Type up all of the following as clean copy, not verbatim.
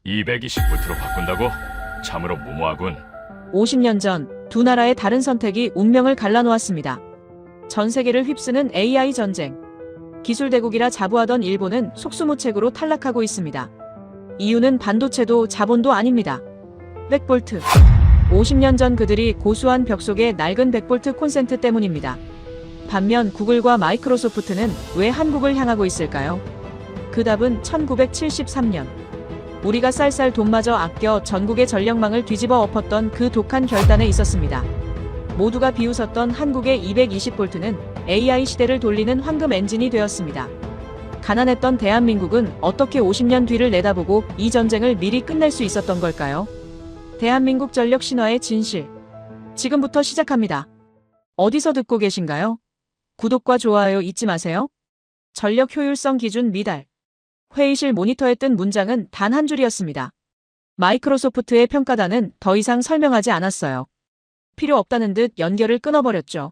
220V로 바꾼다고? 참으로 무모하군. 50년 전 두 나라의 다른 선택이 운명을 갈라놓았습니다. 전 세계를 휩쓰는 AI 전쟁. 기술 대국이라 자부하던 일본은 속수무책으로 탈락하고 있습니다. 이유는 반도체도 자본도 아닙니다. 100V. 50년 전 그들이 고수한 벽 속의 낡은 100V 콘센트 때문입니다. 반면 구글과 마이크로소프트는 왜 한국을 향하고 있을까요? 그 답은 1973년. 우리가 쌀쌀 돈마저 아껴 전국의 전력망을 뒤집어 엎었던 그 독한 결단에 있었습니다. 모두가 비웃었던 한국의 220V는 AI 시대를 돌리는 황금 엔진이 되었습니다. 가난했던 대한민국은 어떻게 50년 뒤를 내다보고 이 전쟁을 미리 끝낼 수 있었던 걸까요? 대한민국 전력 신화의 진실. 지금부터 시작합니다. 어디서 듣고 계신가요? 구독과 좋아요 잊지 마세요. 전력 효율성 기준 미달. 회의실 모니터에 뜬 문장은 단 한 줄이었습니다. 마이크로소프트의 평가단은 더 이상 설명하지 않았어요. 필요 없다는 듯 연결을 끊어버렸죠.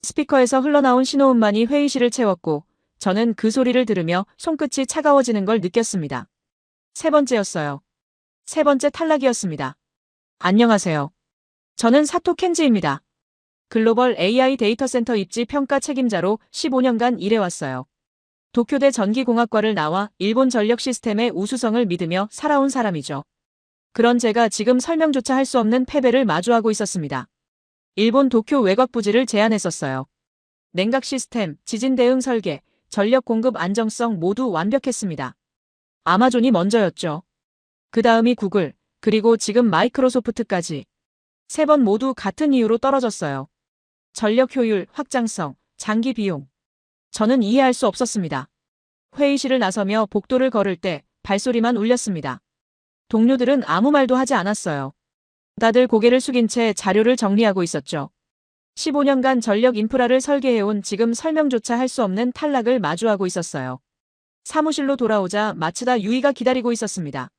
스피커에서 흘러나온 신호음만이 회의실을 채웠고 저는 그 소리를 들으며 손끝이 차가워지는 걸 느꼈습니다. 세 번째였어요. 세 번째 탈락이었습니다. 안녕하세요. 저는 사토 켄지입니다. 글로벌 AI 데이터 센터 입지 평가 책임자로 15년간 일해왔어요. 도쿄대 전기공학과를 나와 일본 전력 시스템의 우수성을 믿으며 살아온 사람이죠. 그런 제가 지금 설명조차 할 수 없는 패배를 마주하고 있었습니다. 일본 도쿄 외곽 부지를 제안했었어요. 냉각 시스템, 지진 대응 설계, 전력 공급 안정성 모두 완벽했습니다. 아마존이 먼저였죠. 그 다음이 구글, 그리고 지금 마이크로소프트까지. 세 번 모두 같은 이유로 떨어졌어요. 전력 효율, 확장성, 장기 비용. 저는 이해할 수 없었습니다. 회의실을 나서며 복도를 걸을 때 발소리만 울렸습니다. 동료들은 아무 말도 하지 않았어요. 다들 고개를 숙인 채 자료를 정리하고 있었죠. 15년간 전력 인프라를 설계해온 지금 설명조차 할 수 없는 탈락을 마주하고 있었어요. 사무실로 돌아오자 마츠다 유이가 기다리고 있었습니다.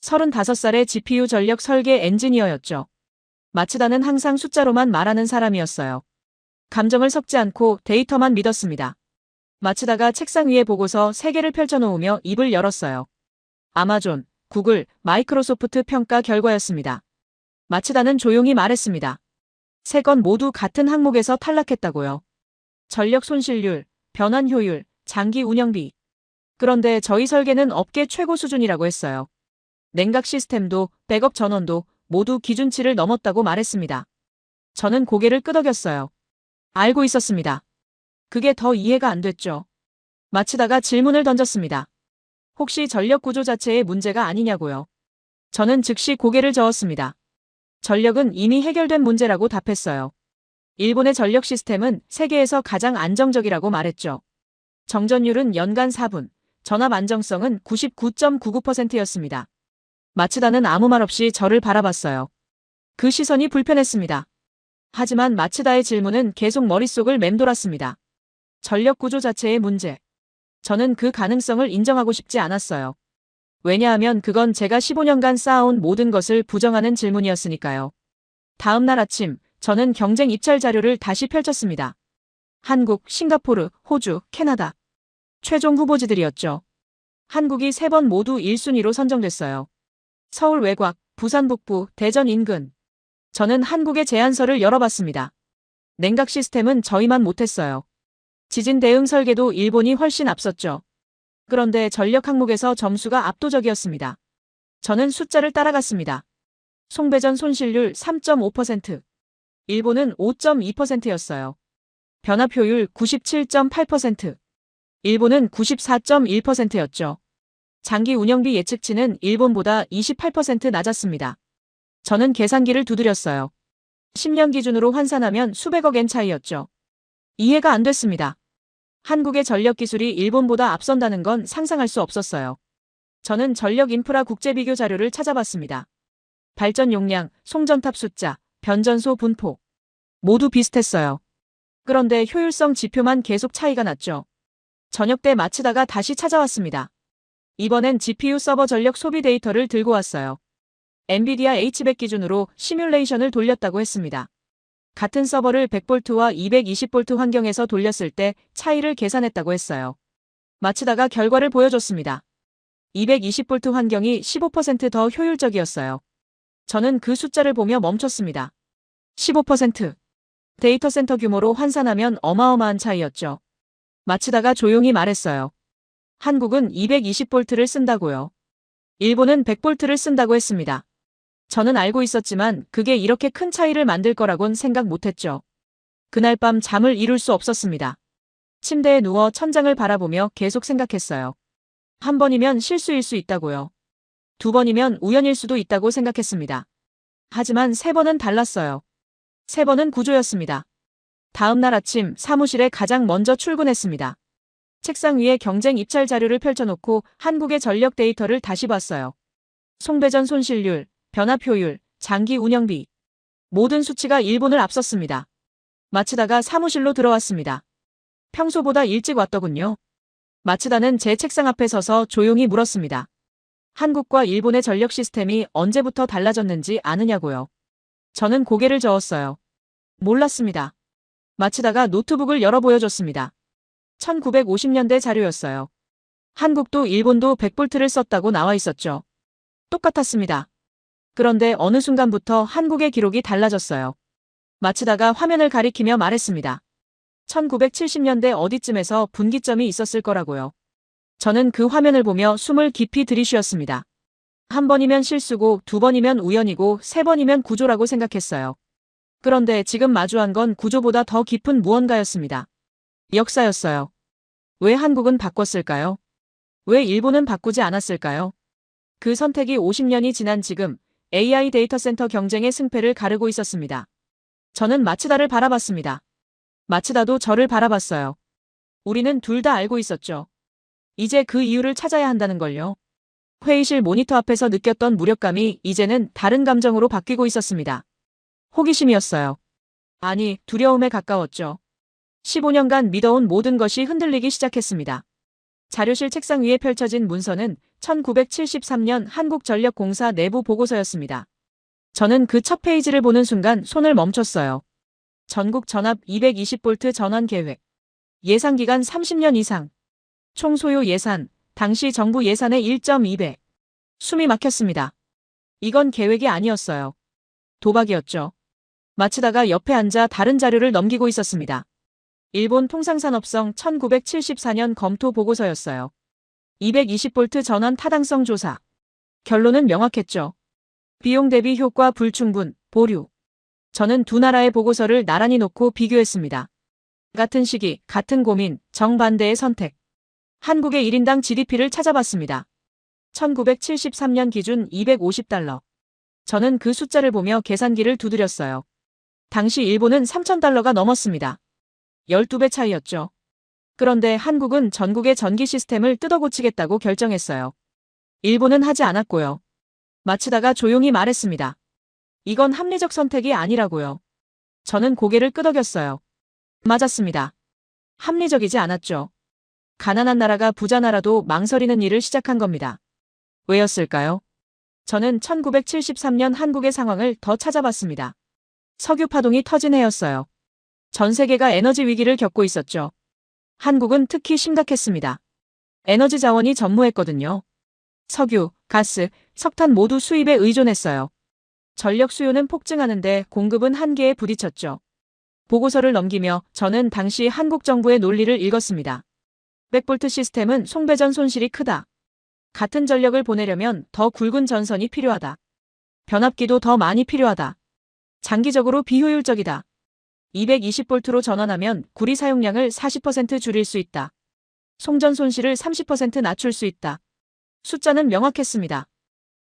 35살의 GPU 전력 설계 엔지니어였죠. 마츠다는 항상 숫자로만 말하는 사람이었어요. 감정을 섞지 않고 데이터만 믿었습니다. 마츠다가 책상 위에 보고서 3개를 펼쳐놓으며 입을 열었어요. 아마존, 구글, 마이크로소프트 평가 결과였습니다. 마츠다는 조용히 말했습니다. 세 건 모두 같은 항목에서 탈락했다고요. 전력 손실률, 변환 효율, 장기 운영비. 그런데 저희 설계는 업계 최고 수준이라고 했어요. 냉각 시스템도 백업 전원도 모두 기준치를 넘었다고 말했습니다. 저는 고개를 끄덕였어요. 알고 있었습니다. 그게 더 이해가 안 됐죠. 마츠다가 질문을 던졌습니다. 혹시 전력 구조 자체의 문제가 아니냐고요. 저는 즉시 고개를 저었습니다. 전력은 이미 해결된 문제라고 답했어요. 일본의 전력 시스템은 세계에서 가장 안정적이라고 말했죠. 정전율은 연간 4분, 전압 안정성은 99.99%였습니다. 마츠다는 아무 말 없이 저를 바라봤어요. 그 시선이 불편했습니다. 하지만 마츠다의 질문은 계속 머릿속을 맴돌았습니다. 전력 구조 자체의 문제. 저는 그 가능성을 인정하고 싶지 않았어요. 왜냐하면 그건 제가 15년간 쌓아온 모든 것을 부정하는 질문이었으니까요. 다음 날 아침, 저는 경쟁 입찰 자료를 다시 펼쳤습니다. 한국, 싱가포르, 호주, 캐나다. 최종 후보지들이었죠. 한국이 3번 모두 1순위로 선정됐어요. 서울 외곽, 부산 북부, 대전 인근. 저는 한국의 제안서를 열어봤습니다. 냉각 시스템은 저희만 못했어요. 지진 대응 설계도 일본이 훨씬 앞섰죠. 그런데 전력 항목에서 점수가 압도적이었습니다. 저는 숫자를 따라갔습니다. 송배전 손실률 3.5%. 일본은 5.2%였어요. 변압 효율 97.8%. 일본은 94.1%였죠. 장기 운영비 예측치는 일본보다 28% 낮았습니다. 저는 계산기를 두드렸어요. 10년 기준으로 환산하면 수백억엔 차이였죠. 이해가 안 됐습니다. 한국의 전력 기술이 일본보다 앞선다는 건 상상할 수 없었어요. 저는 전력 인프라 국제 비교 자료를 찾아봤습니다. 발전 용량, 송전탑 숫자, 변전소 분포. 모두 비슷했어요. 그런데 효율성 지표만 계속 차이가 났죠. 저녁 때 마치다가 다시 찾아왔습니다. 이번엔 GPU 서버 전력 소비 데이터를 들고 왔어요. 엔비디아 H100 기준으로 시뮬레이션을 돌렸다고 했습니다. 같은 서버를 100V와 220V 환경에서 돌렸을 때 차이를 계산했다고 했어요. 마치다가 결과를 보여줬습니다. 220V 환경이 15%더 효율적이었어요. 저는 그 숫자를 보며 멈췄습니다. 15%. 데이터 센터 규모로 환산하면 어마어마한 차이였죠. 마치다가 조용히 말했어요. 한국은 220V를 쓴다고요. 일본은 100V를 쓴다고 했습니다. 저는 알고 있었지만 그게 이렇게 큰 차이를 만들 거라곤 생각 못했죠. 그날 밤 잠을 이룰 수 없었습니다. 침대에 누워 천장을 바라보며 계속 생각했어요. 한 번이면 실수일 수 있다고요. 두 번이면 우연일 수도 있다고 생각했습니다. 하지만 세 번은 달랐어요. 세 번은 구조였습니다. 다음 날 아침 사무실에 가장 먼저 출근했습니다. 책상 위에 경쟁 입찰 자료를 펼쳐놓고 한국의 전력 데이터를 다시 봤어요. 송배전 손실률, 변압 효율, 장기 운영비. 모든 수치가 일본을 앞섰습니다. 마츠다가 사무실로 들어왔습니다. 평소보다 일찍 왔더군요. 마츠다는 제 책상 앞에 서서 조용히 물었습니다. 한국과 일본의 전력 시스템이 언제부터 달라졌는지 아느냐고요. 저는 고개를 저었어요. 몰랐습니다. 마츠다가 노트북을 열어 보여줬습니다. 1950년대 자료였어요. 한국도 일본도 100V를 썼다고 나와 있었죠. 똑같았습니다. 그런데 어느 순간부터 한국의 기록이 달라졌어요. 마츠다가 화면을 가리키며 말했습니다. 1970년대 어디쯤에서 분기점이 있었을 거라고요. 저는 그 화면을 보며 숨을 깊이 들이쉬었습니다. 한 번이면 실수고 두 번이면 우연이고 세 번이면 구조라고 생각했어요. 그런데 지금 마주한 건 구조보다 더 깊은 무언가였습니다. 역사였어요. 왜 한국은 바꿨을까요? 왜 일본은 바꾸지 않았을까요? 그 선택이 50년이 지난 지금 AI 데이터 센터 경쟁의 승패를 가르고 있었습니다. 저는 마츠다를 바라봤습니다. 마츠다도 저를 바라봤어요. 우리는 둘 다 알고 있었죠. 이제 그 이유를 찾아야 한다는 걸요. 회의실 모니터 앞에서 느꼈던 무력감이 이제는 다른 감정으로 바뀌고 있었습니다. 호기심이었어요. 아니, 두려움에 가까웠죠. 15년간 믿어온 모든 것이 흔들리기 시작했습니다. 자료실 책상 위에 펼쳐진 문서는 1973년 한국전력공사 내부 보고서였습니다. 저는 그 첫 페이지를 보는 순간 손을 멈췄어요. 전국 전압 220V 전원 계획. 예상 기간 30년 이상. 총 소요 예산, 당시 정부 예산의 1.2배. 숨이 막혔습니다. 이건 계획이 아니었어요. 도박이었죠. 마츠다가 옆에 앉아 다른 자료를 넘기고 있었습니다. 일본 통상산업성 1974년 검토 보고서였어요. 220V 전원 타당성 조사. 결론은 명확했죠. 비용 대비 효과 불충분, 보류. 저는 두 나라의 보고서를 나란히 놓고 비교했습니다. 같은 시기, 같은 고민, 정반대의 선택. 한국의 1인당 GDP를 찾아봤습니다. 1973년 기준 250달러. 저는 그 숫자를 보며 계산기를 두드렸어요. 당시 일본은 3,000달러가 넘었습니다. 12배 차이였죠. 그런데 한국은 전국의 전기 시스템을 뜯어고치겠다고 결정했어요. 일본은 하지 않았고요. 마츠다가 조용히 말했습니다. 이건 합리적 선택이 아니라고요. 저는 고개를 끄덕였어요. 맞았습니다. 합리적이지 않았죠. 가난한 나라가 부자 나라도 망설이는 일을 시작한 겁니다. 왜였을까요? 저는 1973년 한국의 상황을 더 찾아봤습니다. 석유 파동이 터진 해였어요. 전 세계가 에너지 위기를 겪고 있었죠. 한국은 특히 심각했습니다. 에너지 자원이 전무했거든요. 석유, 가스, 석탄 모두 수입에 의존했어요. 전력 수요는 폭증하는데 공급은 한계에 부딪혔죠. 보고서를 넘기며 저는 당시 한국 정부의 논리를 읽었습니다. 100V 시스템은 송배전 손실이 크다. 같은 전력을 보내려면 더 굵은 전선이 필요하다. 변압기도 더 많이 필요하다. 장기적으로 비효율적이다. 220V로 전환하면 구리 사용량을 40% 줄일 수 있다. 송전 손실을 30% 낮출 수 있다. 숫자는 명확했습니다.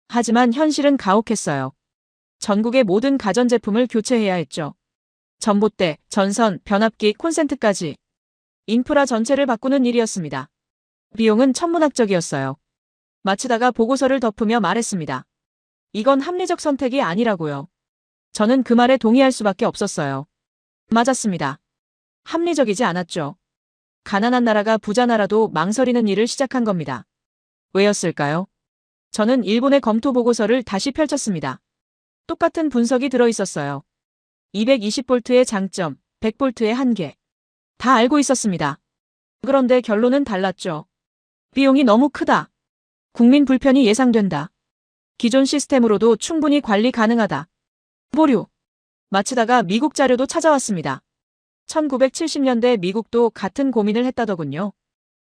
하지만 현실은 가혹했어요. 전국의 모든 가전제품을 교체해야 했죠. 전봇대, 전선, 변압기, 콘센트까지. 인프라 전체를 바꾸는 일이었습니다. 비용은 천문학적이었어요. 마츠다가 보고서를 덮으며 말했습니다. 이건 합리적 선택이 아니라고요. 저는 그 말에 동의할 수밖에 없었어요. 맞았습니다. 합리적이지 않았죠. 가난한 나라가 부자 나라도 망설이는 일을 시작한 겁니다. 왜였을까요? 저는 일본의 검토 보고서를 다시 펼쳤습니다. 똑같은 분석이 들어있었어요. 220V의 장점, 100V의 한계. 다 알고 있었습니다. 그런데 결론은 달랐죠. 비용이 너무 크다. 국민 불편이 예상된다. 기존 시스템으로도 충분히 관리 가능하다. 보류. 마치다가 미국 자료도 찾아왔습니다. 1970년대 미국도 같은 고민을 했다더군요.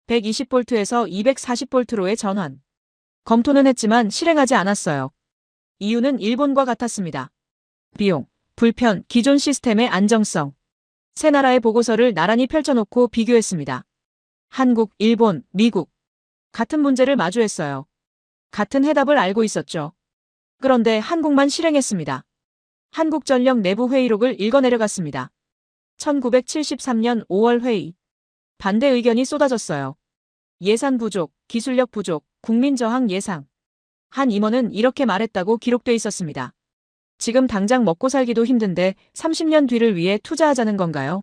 120V에서 240V로의 전환. 검토는 했지만 실행하지 않았어요. 이유는 일본과 같았습니다. 비용, 불편, 기존 시스템의 안정성. 세 나라의 보고서를 나란히 펼쳐놓고 비교했습니다. 한국, 일본, 미국. 같은 문제를 마주했어요. 같은 해답을 알고 있었죠. 그런데 한국만 실행했습니다. 한국전력 내부 회의록을 읽어내려갔습니다. 1973년 5월 회의. 반대 의견이 쏟아졌어요. 예산 부족, 기술력 부족, 국민 저항 예상. 한 임원은 이렇게 말했다고 기록돼 있었습니다. 지금 당장 먹고 살기도 힘든데 30년 뒤를 위해 투자하자는 건가요?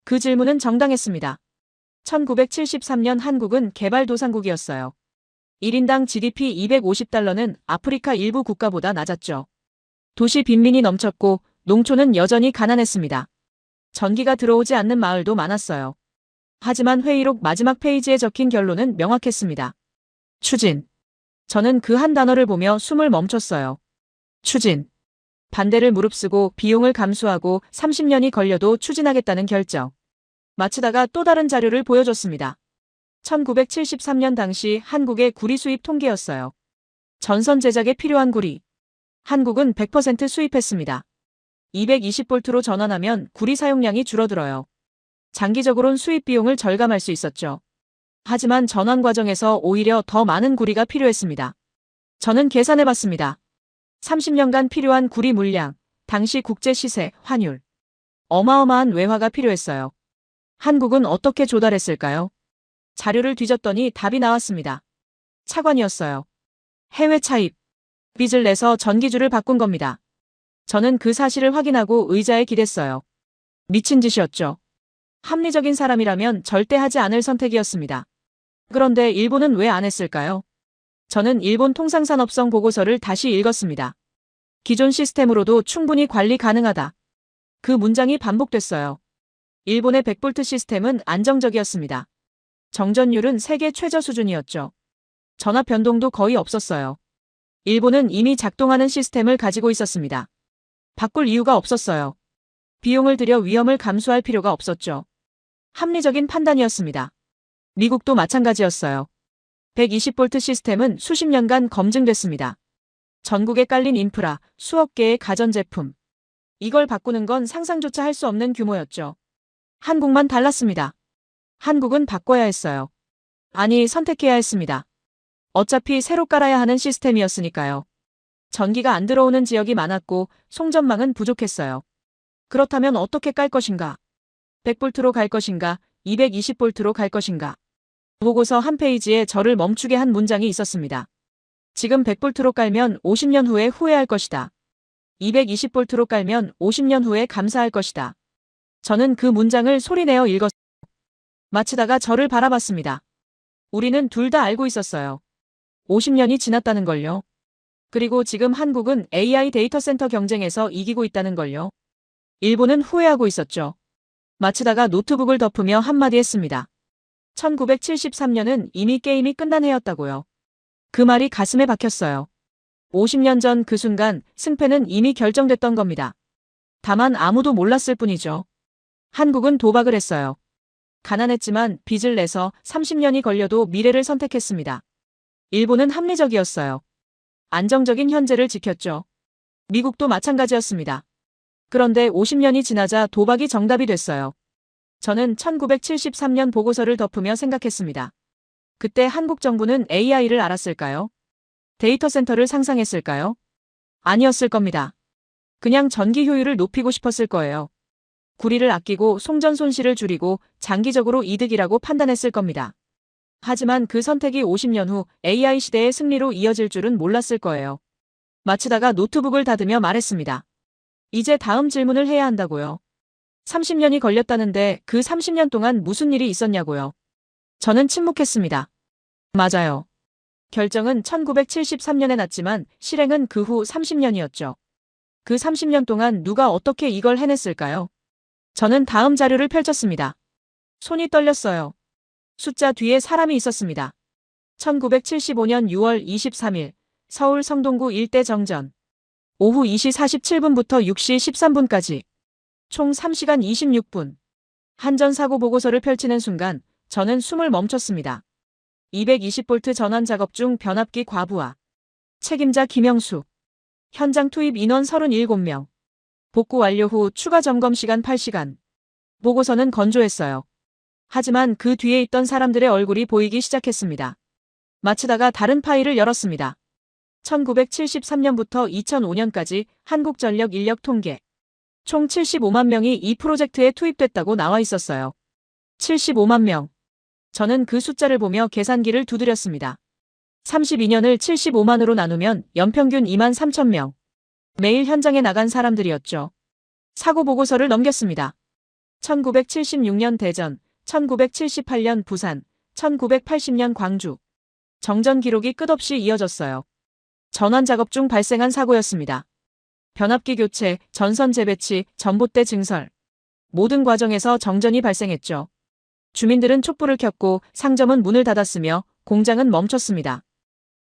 그 질문은 정당했습니다. 1973년 한국은 개발도상국이었어요. 1인당 GDP 250달러는 아프리카 일부 국가보다 낮았죠. 도시 빈민이 넘쳤고 농촌은 여전히 가난했습니다. 전기가 들어오지 않는 마을도 많았어요. 하지만 회의록 마지막 페이지에 적힌 결론은 명확했습니다. 추진. 저는 그 한 단어를 보며 숨을 멈췄어요. 추진. 반대를 무릅쓰고 비용을 감수하고 30년이 걸려도 추진하겠다는 결정. 마치다가 또 다른 자료를 보여줬습니다. 1973년 당시 한국의 구리 수입 통계였어요. 전선 제작에 필요한 구리. 한국은 100% 수입했습니다. 220V로 전환하면 구리 사용량이 줄어들어요. 장기적으로는 수입 비용을 절감할 수 있었죠. 하지만 전환 과정에서 오히려 더 많은 구리가 필요했습니다. 저는 계산해봤습니다. 30년간 필요한 구리 물량, 당시 국제 시세, 환율. 어마어마한 외화가 필요했어요. 한국은 어떻게 조달했을까요? 자료를 뒤졌더니 답이 나왔습니다. 차관이었어요. 해외 차입. 빚을 내서 전기줄을 바꾼 겁니다. 저는 그 사실을 확인하고 의자에 기댔어요. 미친 짓이었죠. 합리적인 사람이라면 절대 하지 않을 선택이었습니다. 그런데 일본은 왜 안 했을까요? 저는 일본 통상산업성 보고서를 다시 읽었습니다. 기존 시스템으로도 충분히 관리 가능하다. 그 문장이 반복됐어요. 일본의 100V 시스템은 안정적이었습니다. 정전율은 세계 최저 수준이었죠. 전압 변동도 거의 없었어요. 일본은 이미 작동하는 시스템을 가지고 있었습니다. 바꿀 이유가 없었어요. 비용을 들여 위험을 감수할 필요가 없었죠. 합리적인 판단이었습니다. 미국도 마찬가지였어요. 120V 시스템은 수십 년간 검증됐습니다. 전국에 깔린 인프라, 수억 개의 가전제품. 이걸 바꾸는 건 상상조차 할 수 없는 규모였죠. 한국만 달랐습니다. 한국은 바꿔야 했어요. 아니, 선택해야 했습니다. 어차피 새로 깔아야 하는 시스템이었으니까요. 전기가 안 들어오는 지역이 많았고 송전망은 부족했어요. 그렇다면 어떻게 깔 것인가? 100V로 갈 것인가? 220V로 갈 것인가? 보고서 한 페이지에 저를 멈추게 한 문장이 있었습니다. 지금 100V로 깔면 50년 후에 후회할 것이다. 220V로 깔면 50년 후에 감사할 것이다. 저는 그 문장을 소리내어 읽었어요. 마치다가 저를 바라봤습니다. 우리는 둘 다 알고 있었어요. 50년이 지났다는 걸요. 그리고 지금 한국은 AI 데이터 센터 경쟁에서 이기고 있다는 걸요. 일본은 후회하고 있었죠. 마치다가 노트북을 덮으며 한마디 했습니다. 1973년은 이미 게임이 끝난 해였다고요. 그 말이 가슴에 박혔어요. 50년 전 그 순간 승패는 이미 결정됐던 겁니다. 다만 아무도 몰랐을 뿐이죠. 한국은 도박을 했어요. 가난했지만 빚을 내서 30년이 걸려도 미래를 선택했습니다. 일본은 합리적이었어요. 안정적인 현재를 지켰죠. 미국도 마찬가지였습니다. 그런데 50년이 지나자 도박이 정답이 됐어요. 저는 1973년 보고서를 덮으며 생각했습니다. 그때 한국 정부는 AI를 알았을까요? 데이터 센터를 상상했을까요? 아니었을 겁니다. 그냥 전기 효율을 높이고 싶었을 거예요. 구리를 아끼고 송전 손실을 줄이고 장기적으로 이득이라고 판단했을 겁니다. 하지만 그 선택이 50년 후 AI 시대의 승리로 이어질 줄은 몰랐을 거예요. 마치다가 노트북을 닫으며 말했습니다. 이제 다음 질문을 해야 한다고요. 30년이 걸렸다는데 그 30년 동안 무슨 일이 있었냐고요. 저는 침묵했습니다. 맞아요. 결정은 1973년에 났지만 실행은 그 후 30년이었죠. 그 30년 동안 누가 어떻게 이걸 해냈을까요? 저는 다음 자료를 펼쳤습니다. 손이 떨렸어요. 숫자 뒤에 사람이 있었습니다. 1975년 6월 23일 서울 성동구 일대 정전. 오후 2시 47분부터 6시 13분까지 총 3시간 26분. 한전사고 보고서를 펼치는 순간 저는 숨을 멈췄습니다. 220V 전환 작업 중 변압기 과부하. 책임자 김영수. 현장 투입 인원 37명. 복구 완료 후 추가 점검 시간 8시간. 보고서는 건조했어요. 하지만 그 뒤에 있던 사람들의 얼굴이 보이기 시작했습니다. 마치다가 다른 파일을 열었습니다. 1973년부터 2005년까지 한국전력 인력 통계. 총 75만 명이 이 프로젝트에 투입됐다고 나와 있었어요. 75만 명. 저는 그 숫자를 보며 계산기를 두드렸습니다. 32년을 75만으로 나누면 연평균 2만 3천 명. 매일 현장에 나간 사람들이었죠. 사고 보고서를 넘겼습니다. 1976년 대전, 1978년 부산, 1980년 광주. 정전 기록이 끝없이 이어졌어요. 전환 작업 중 발생한 사고였습니다. 변압기 교체, 전선 재배치, 전봇대 증설. 모든 과정에서 정전이 발생했죠. 주민들은 촛불을 켰고 상점은 문을 닫았으며 공장은 멈췄습니다.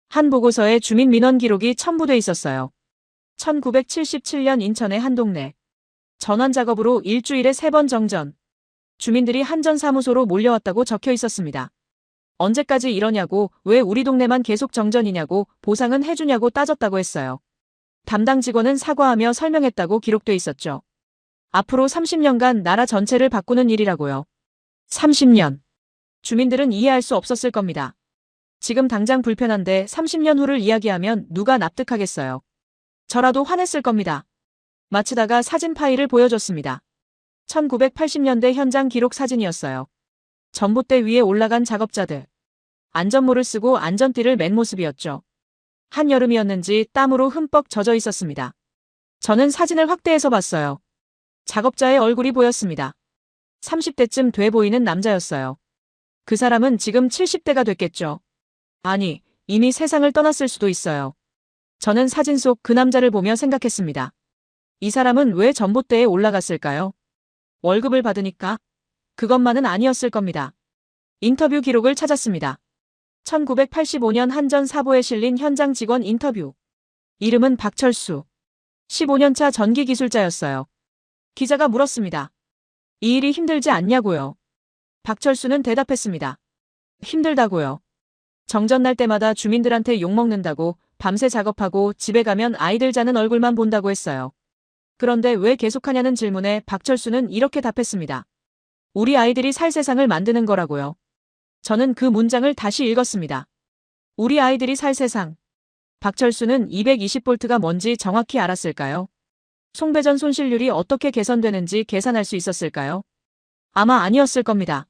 한 보고서에 주민 민원 기록이 첨부돼 있었어요. 1977년 인천의 한 동네. 전환 작업으로 일주일에 3번 정전. 주민들이 한전사무소로 몰려왔다고 적혀 있었습니다. 언제까지 이러냐고, 왜 우리 동네만 계속 정전이냐고, 보상은 해주냐고 따졌다고 했어요. 담당 직원은 사과하며 설명했다고 기록돼 있었죠. 앞으로 30년간 나라 전체를 바꾸는 일이라고요. 30년. 주민들은 이해할 수 없었을 겁니다. 지금 당장 불편한데 30년 후를 이야기하면 누가 납득하겠어요. 저라도 화냈을 겁니다. 마치다가 사진 파일을 보여줬습니다. 1980년대 현장 기록 사진이었어요. 전봇대 위에 올라간 작업자들. 안전모를 쓰고 안전띠를 맨 모습이었죠. 한여름이었는지 땀으로 흠뻑 젖어 있었습니다. 저는 사진을 확대해서 봤어요. 작업자의 얼굴이 보였습니다. 30대쯤 돼 보이는 남자였어요. 그 사람은 지금 70대가 됐겠죠. 아니, 이미 세상을 떠났을 수도 있어요. 저는 사진 속 그 남자를 보며 생각했습니다. 이 사람은 왜 전봇대에 올라갔을까요? 월급을 받으니까? 그것만은 아니었을 겁니다. 인터뷰 기록을 찾았습니다. 1985년 한전 사보에 실린 현장 직원 인터뷰. 이름은 박철수. 15년차 전기 기술자였어요. 기자가 물었습니다. 이 일이 힘들지 않냐고요? 박철수는 대답했습니다. 힘들다고요. 정전 날 때마다 주민들한테 욕먹는다고, 밤새 작업하고 집에 가면 아이들 자는 얼굴만 본다고 했어요. 그런데 왜 계속하냐는 질문에 박철수는 이렇게 답했습니다. 우리 아이들이 살 세상을 만드는 거라고요. 저는 그 문장을 다시 읽었습니다. 우리 아이들이 살 세상. 박철수는 220V가 뭔지 정확히 알았을까요? 송배전 손실률이 어떻게 개선되는지 계산할 수 있었을까요? 아마 아니었을 겁니다.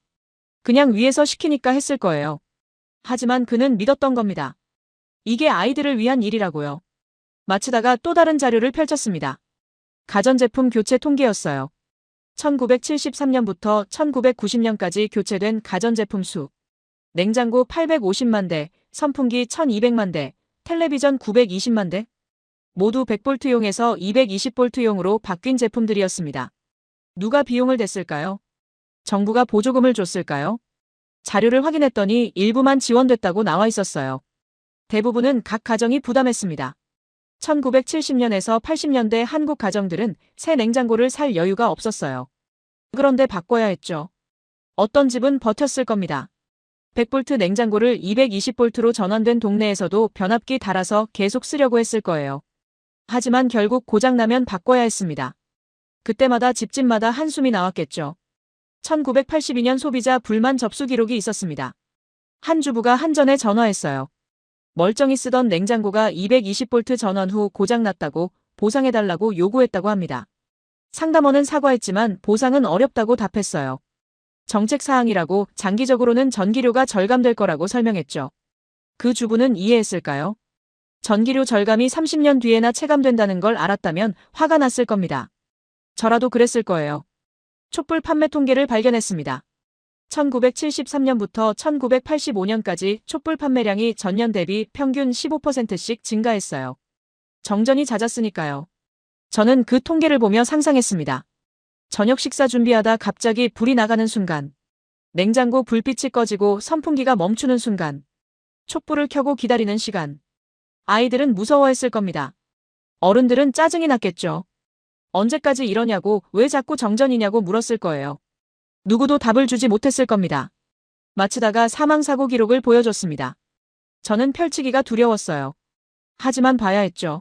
그냥 위에서 시키니까 했을 거예요. 하지만 그는 믿었던 겁니다. 이게 아이들을 위한 일이라고요. 마치다가 또 다른 자료를 펼쳤습니다. 가전제품 교체 통계였어요. 1973년부터 1990년까지 교체된 가전제품 수. 냉장고 850만 대, 선풍기 1200만 대, 텔레비전 920만 대. 모두 100V용에서 220V용으로 바뀐 제품들이었습니다. 누가 비용을 댔을까요? 정부가 보조금을 줬을까요? 자료를 확인했더니 일부만 지원됐다고 나와 있었어요. 대부분은 각 가정이 부담했습니다. 1970년에서 80년대 한국 가정들은 새 냉장고를 살 여유가 없었어요. 그런데 바꿔야 했죠. 어떤 집은 버텼을 겁니다. 100V 냉장고를 220V로 전환된 동네에서도 변압기 달아서 계속 쓰려고 했을 거예요. 하지만 결국 고장나면 바꿔야 했습니다. 그때마다 집집마다 한숨이 나왔겠죠. 1982년 소비자 불만 접수 기록이 있었습니다. 한 주부가 한전에 전화했어요. 멀쩡히 쓰던 냉장고가 220V 전원 후 고장났다고 보상해달라고 요구했다고 합니다. 상담원은 사과했지만 보상은 어렵다고 답했어요. 정책사항이라고 장기적으로는 전기료가 절감될 거라고 설명했죠. 그 주부는 이해했을까요? 전기료 절감이 30년 뒤에나 체감된다는 걸 알았다면 화가 났을 겁니다. 저라도 그랬을 거예요. 촛불 판매 통계를 발견했습니다. 1973년부터 1985년까지 촛불 판매량이 전년 대비 평균 15%씩 증가했어요. 정전이 잦았으니까요. 저는 그 통계를 보며 상상했습니다. 저녁 식사 준비하다 갑자기 불이 나가는 순간, 냉장고 불빛이 꺼지고 선풍기가 멈추는 순간, 촛불을 켜고 기다리는 시간. 아이들은 무서워했을 겁니다. 어른들은 짜증이 났겠죠. 언제까지 이러냐고, 왜 자꾸 정전이냐고 물었을 거예요. 누구도 답을 주지 못했을 겁니다. 마치다가 사망사고 기록을 보여줬습니다. 저는 펼치기가 두려웠어요. 하지만 봐야 했죠.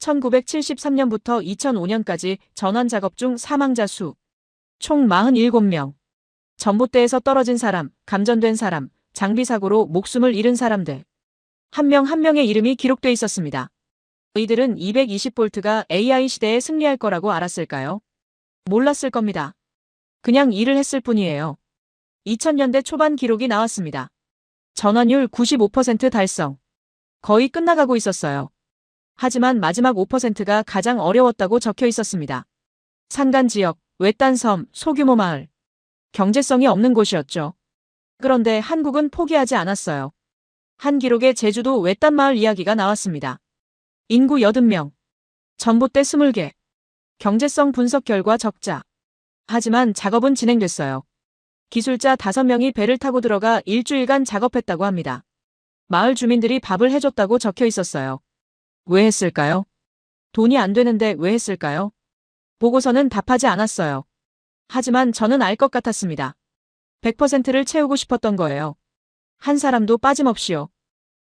1973년부터 2005년까지 전환 작업 중 사망자 수. 총 47명. 전봇대에서 떨어진 사람, 감전된 사람, 장비사고로 목숨을 잃은 사람들. 한 명 한 명의 이름이 기록돼 있었습니다. 이들은 220V가 AI 시대에 승리할 거라고 알았을까요? 몰랐을 겁니다. 그냥 일을 했을 뿐이에요. 2000년대 초반 기록이 나왔습니다. 전환율 95% 달성. 거의 끝나가고 있었어요. 하지만 마지막 5%가 가장 어려웠다고 적혀 있었습니다. 산간 지역, 외딴 섬, 소규모 마을. 경제성이 없는 곳이었죠. 그런데 한국은 포기하지 않았어요. 한 기록에 제주도 외딴 마을 이야기가 나왔습니다. 인구 80명. 전봇대 20개. 경제성 분석 결과 적자. 하지만 작업은 진행됐어요. 기술자 5명이 배를 타고 들어가 일주일간 작업했다고 합니다. 마을 주민들이 밥을 해줬다고 적혀 있었어요. 왜 했을까요? 돈이 안 되는데 왜 했을까요? 보고서는 답하지 않았어요. 하지만 저는 알 것 같았습니다. 100%를 채우고 싶었던 거예요. 한 사람도 빠짐없이요.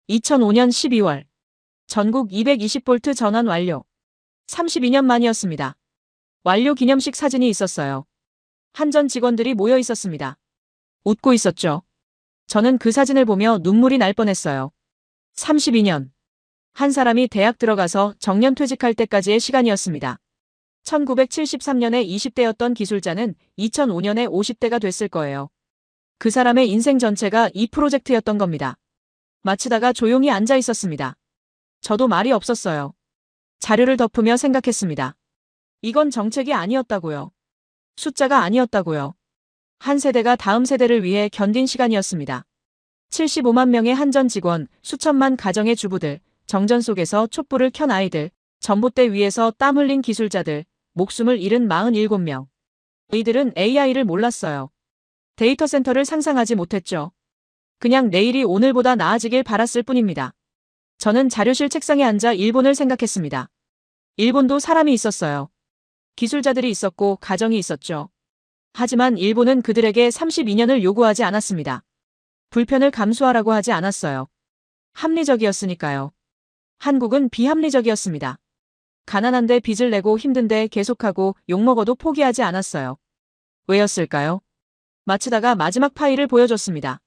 2005년 12월. 전국 220V 전환 완료. 32년 만이었습니다. 완료 기념식 사진이 있었어요. 한전 직원들이 모여 있었습니다. 웃고 있었죠. 저는 그 사진을 보며 눈물이 날 뻔했어요. 32년. 한 사람이 대학 들어가서 정년 퇴직할 때까지의 시간이었습니다. 1973년에 20대였던 기술자는 2005년에 50대가 됐을 거예요. 그 사람의 인생 전체가 이 프로젝트였던 겁니다. 마치다가 조용히 앉아 있었습니다. 저도 말이 없었어요. 자료를 덮으며 생각했습니다. 이건 정책이 아니었다고요. 숫자가 아니었다고요. 한 세대가 다음 세대를 위해 견딘 시간이었습니다. 75만 명의 한전 직원, 수천만 가정의 주부들, 정전 속에서 촛불을 켠 아이들, 전봇대 위에서 땀 흘린 기술자들, 목숨을 잃은 47명. 이들은 AI를 몰랐어요. 데이터 센터를 상상하지 못했죠. 그냥 내일이 오늘보다 나아지길 바랐을 뿐입니다. 저는 자료실 책상에 앉아 일본을 생각했습니다. 일본도 사람이 있었어요. 기술자들이 있었고 가정이 있었죠. 하지만 일본은 그들에게 32년을 요구하지 않았습니다. 불편을 감수하라고 하지 않았어요. 합리적이었으니까요. 한국은 비합리적이었습니다. 가난한데 빚을 내고 힘든데 계속하고 욕먹어도 포기하지 않았어요. 왜였을까요? 마치다가 마지막 파일을 보여줬습니다.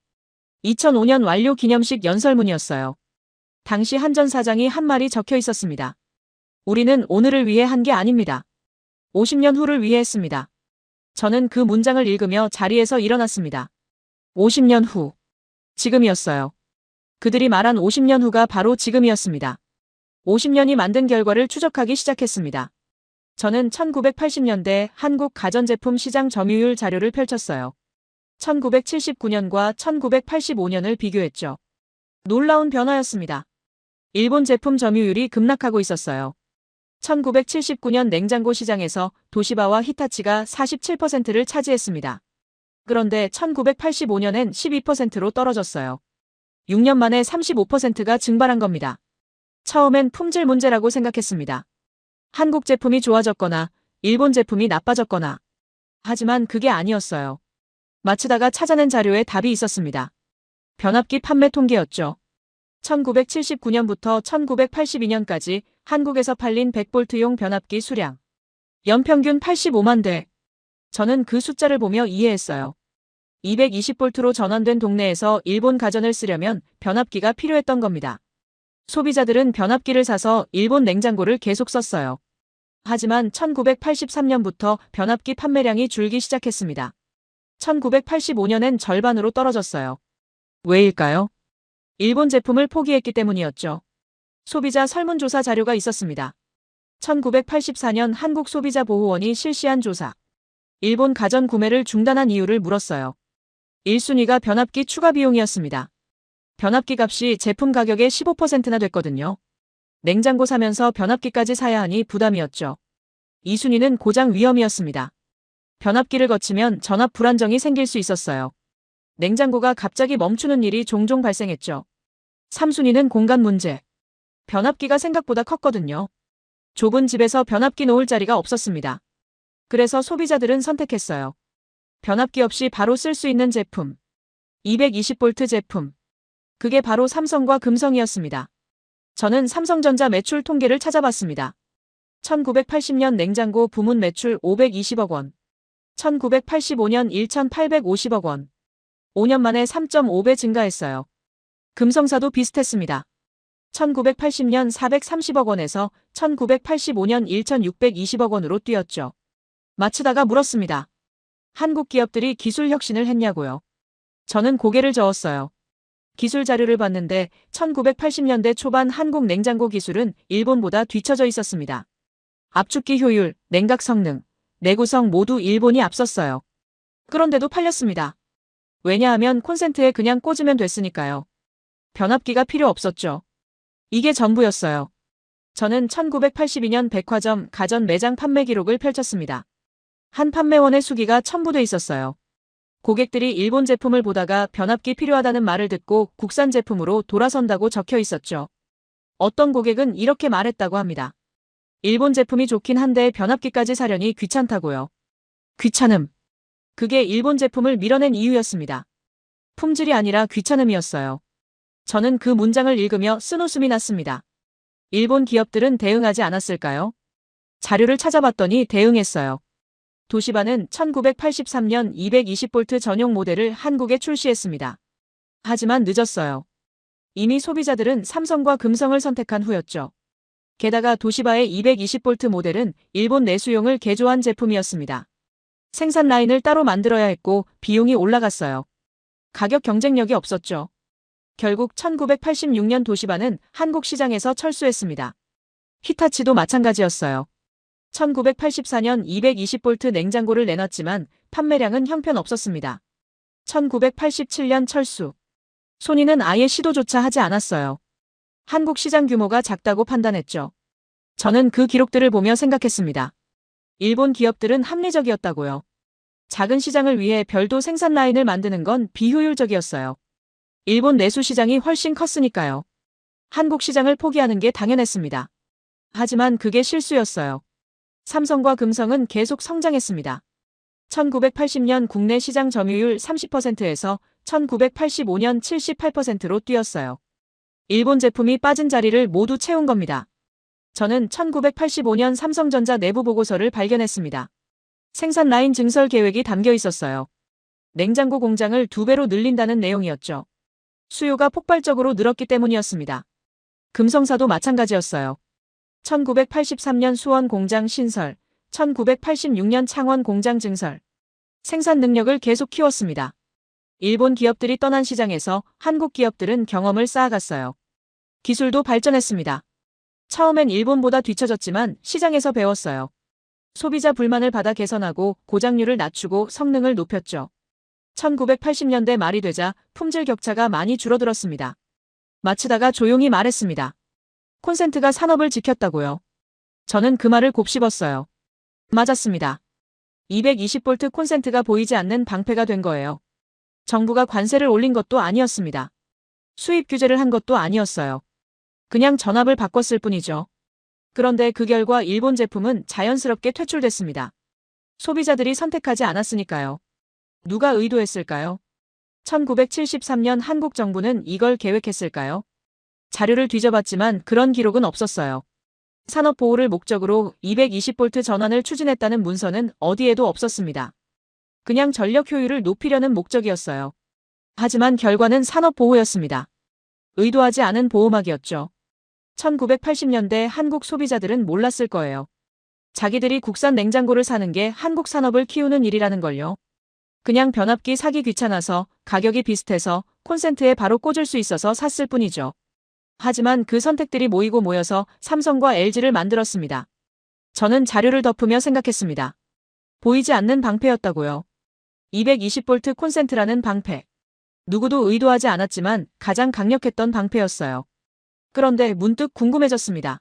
2005년 완료 기념식 연설문이었어요. 당시 한전 사장이 한 말이 적혀 있었습니다. 우리는 오늘을 위해 한 게 아닙니다. 50년 후를 위해 했습니다. 저는 그 문장을 읽으며 자리에서 일어났습니다. 50년 후. 지금이었어요. 그들이 말한 50년 후가 바로 지금이었습니다. 50년이 만든 결과를 추적하기 시작했습니다. 저는 1980년대 한국 가전제품 시장 점유율 자료를 펼쳤어요. 1979년과 1985년을 비교했죠. 놀라운 변화였습니다. 일본 제품 점유율이 급락하고 있었어요. 1979년 냉장고 시장에서 도시바와 히타치가 47%를 차지했습니다. 그런데 1985년엔 12%로 떨어졌어요. 6년 만에 35%가 증발한 겁니다. 처음엔 품질 문제라고 생각했습니다. 한국 제품이 좋아졌거나 일본 제품이 나빠졌거나. 하지만 그게 아니었어요. 마치다가 찾아낸 자료에 답이 있었습니다. 변압기 판매 통계였죠. 1979년부터 1982년까지 한국에서 팔린 100볼트용 변압기 수량. 연평균 85만 대. 저는 그 숫자를 보며 이해했어요. 220볼트로 전환된 동네에서 일본 가전을 쓰려면 변압기가 필요했던 겁니다. 소비자들은 변압기를 사서 일본 냉장고를 계속 썼어요. 하지만 1983년부터 변압기 판매량이 줄기 시작했습니다. 1985년엔 절반으로 떨어졌어요. 왜일까요? 일본 제품을 포기했기 때문이었죠. 소비자 설문조사 자료가 있었습니다. 1984년 한국소비자보호원이 실시한 조사. 일본 가전 구매를 중단한 이유를 물었어요. 1순위가 변압기 추가 비용이었습니다. 변압기 값이 제품 가격의 15%나 됐거든요. 냉장고 사면서 변압기까지 사야 하니 부담이었죠. 2순위는 고장 위험이었습니다. 변압기를 거치면 전압 불안정이 생길 수 있었어요. 냉장고가 갑자기 멈추는 일이 종종 발생했죠. 3순위는 공간 문제. 변압기가 생각보다 컸거든요. 좁은 집에서 변압기 놓을 자리가 없었습니다. 그래서 소비자들은 선택했어요. 변압기 없이 바로 쓸 수 있는 제품. 220V 제품. 그게 바로 삼성과 금성이었습니다. 저는 삼성전자 매출 통계를 찾아봤습니다. 1980년 냉장고 부문 매출 520억 원. 1985년 1,850억 원. 5년 만에 3.5배 증가했어요. 금성사도 비슷했습니다. 1980년 430억 원에서 1985년 1,620억 원으로 뛰었죠. 마츠다가 물었습니다. 한국 기업들이 기술 혁신을 했냐고요. 저는 고개를 저었어요. 기술 자료를 봤는데 1980년대 초반 한국 냉장고 기술은 일본보다 뒤처져 있었습니다. 압축기 효율, 냉각 성능, 내구성 모두 일본이 앞섰어요. 그런데도 팔렸습니다. 왜냐하면 콘센트에 그냥 꽂으면 됐으니까요. 변압기가 필요 없었죠. 이게 전부였어요. 저는 1982년 백화점 가전 매장 판매 기록을 펼쳤습니다. 한 판매원의 수기가 첨부돼 있었어요. 고객들이 일본 제품을 보다가 변압기 필요하다는 말을 듣고 국산 제품으로 돌아선다고 적혀 있었죠. 어떤 고객은 이렇게 말했다고 합니다. 일본 제품이 좋긴 한데 변압기까지 사려니 귀찮다고요. 귀찮음. 그게 일본 제품을 밀어낸 이유였습니다. 품질이 아니라 귀찮음이었어요. 저는 그 문장을 읽으며 쓴웃음이 났습니다. 일본 기업들은 대응하지 않았을까요? 자료를 찾아봤더니 대응했어요. 도시바는 1983년 220V 전용 모델을 한국에 출시했습니다. 하지만 늦었어요. 이미 소비자들은 삼성과 금성을 선택한 후였죠. 게다가 도시바의 220V 모델은 일본 내수용을 개조한 제품이었습니다. 생산 라인을 따로 만들어야 했고 비용이 올라갔어요. 가격 경쟁력이 없었죠. 결국 1986년 도시바는 한국 시장에서 철수했습니다. 히타치도 마찬가지였어요. 1984년 220V 냉장고를 내놨지만 판매량은 형편없었습니다. 1987년 철수. 소니는 아예 시도조차 하지 않았어요. 한국 시장 규모가 작다고 판단했죠. 저는 그 기록들을 보며 생각했습니다. 일본 기업들은 합리적이었다고요. 작은 시장을 위해 별도 생산 라인을 만드는 건 비효율적이었어요. 일본 내수 시장이 훨씬 컸으니까요. 한국 시장을 포기하는 게 당연했습니다. 하지만 그게 실수였어요. 삼성과 금성은 계속 성장했습니다. 1980년 국내 시장 점유율 30%에서 1985년 78%로 뛰었어요. 일본 제품이 빠진 자리를 모두 채운 겁니다. 저는 1985년 삼성전자 내부 보고서를 발견했습니다. 생산 라인 증설 계획이 담겨 있었어요. 냉장고 공장을 2배로 늘린다는 내용이었죠. 수요가 폭발적으로 늘었기 때문이었습니다. 금성사도 마찬가지였어요. 1983년 수원 공장 신설, 1986년 창원 공장 증설. 생산 능력을 계속 키웠습니다. 일본 기업들이 떠난 시장에서 한국 기업들은 경험을 쌓아갔어요. 기술도 발전했습니다. 처음엔 일본보다 뒤처졌지만 시장에서 배웠어요. 소비자 불만을 받아 개선하고 고장률을 낮추고 성능을 높였죠. 1980년대 말이 되자 품질 격차가 많이 줄어들었습니다. 마츠다가 조용히 말했습니다. 콘센트가 산업을 지켰다고요. 저는 그 말을 곱씹었어요. 맞았습니다. 220V 콘센트가 보이지 않는 방패가 된 거예요. 정부가 관세를 올린 것도 아니었습니다. 수입 규제를 한 것도 아니었어요. 그냥 전압을 바꿨을 뿐이죠. 그런데 그 결과 일본 제품은 자연스럽게 퇴출됐습니다. 소비자들이 선택하지 않았으니까요. 누가 의도했을까요? 1973년 한국 정부는 이걸 계획했을까요? 자료를 뒤져봤지만 그런 기록은 없었어요. 산업 보호를 목적으로 220V 전환을 추진했다는 문서는 어디에도 없었습니다. 그냥 전력 효율을 높이려는 목적이었어요. 하지만 결과는 산업 보호였습니다. 의도하지 않은 보호막이었죠. 1980년대 한국 소비자들은 몰랐을 거예요. 자기들이 국산 냉장고를 사는 게 한국 산업을 키우는 일이라는 걸요. 그냥 변압기 사기 귀찮아서 가격이 비슷해서 콘센트에 바로 꽂을 수 있어서 샀을 뿐이죠. 하지만 그 선택들이 모이고 모여서 삼성과 LG를 만들었습니다. 저는 자료를 덮으며 생각했습니다. 보이지 않는 방패였다고요. 220V 콘센트라는 방패. 누구도 의도하지 않았지만 가장 강력했던 방패였어요. 그런데 문득 궁금해졌습니다.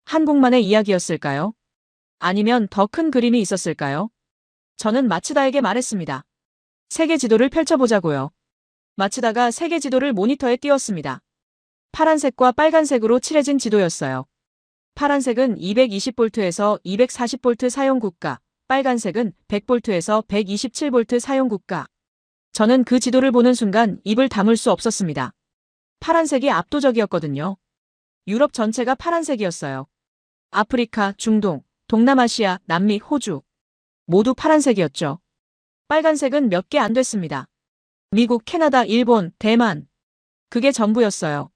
한국만의 이야기였을까요? 아니면 더 큰 그림이 있었을까요? 저는 마츠다에게 말했습니다. 세계 지도를 펼쳐보자고요. 마츠다가 세계 지도를 모니터에 띄웠습니다. 파란색과 빨간색으로 칠해진 지도였어요. 파란색은 220V에서 240V 사용 국가, 빨간색은 100V에서 127V 사용 국가. 저는 그 지도를 보는 순간 입을 다물 수 없었습니다. 파란색이 압도적이었거든요. 유럽 전체가 파란색이었어요. 아프리카, 중동, 동남아시아, 남미, 호주. 모두 파란색이었죠. 빨간색은 몇 개 안 됐습니다. 미국, 캐나다, 일본, 대만. 그게 전부였어요.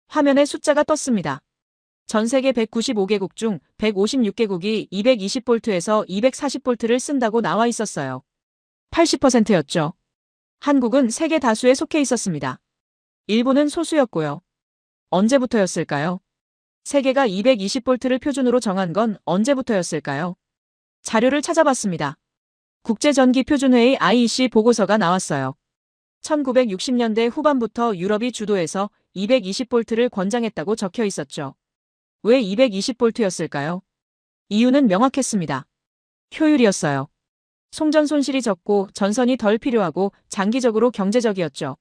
화면에 숫자가 떴습니다. 전 세계 195개국 중 156개국이 220V에서 240V를 쓴다고 나와 있었어요. 80%였죠. 한국은 세계 다수에 속해 있었습니다. 일본은 소수였고요. 언제부터였을까요? 세계가 220V를 표준으로 정한 건 언제부터였을까요? 자료를 찾아봤습니다. 국제전기표준회의 IEC 보고서가 나왔어요. 1960년대 후반부터 유럽이 주도해서 220V를 권장했다고 적혀 있었죠. 왜 220V였을까요? 이유는 명확했습니다. 효율이었어요. 송전 손실이 적고 전선이 덜 필요하고 장기적으로 경제적이었죠.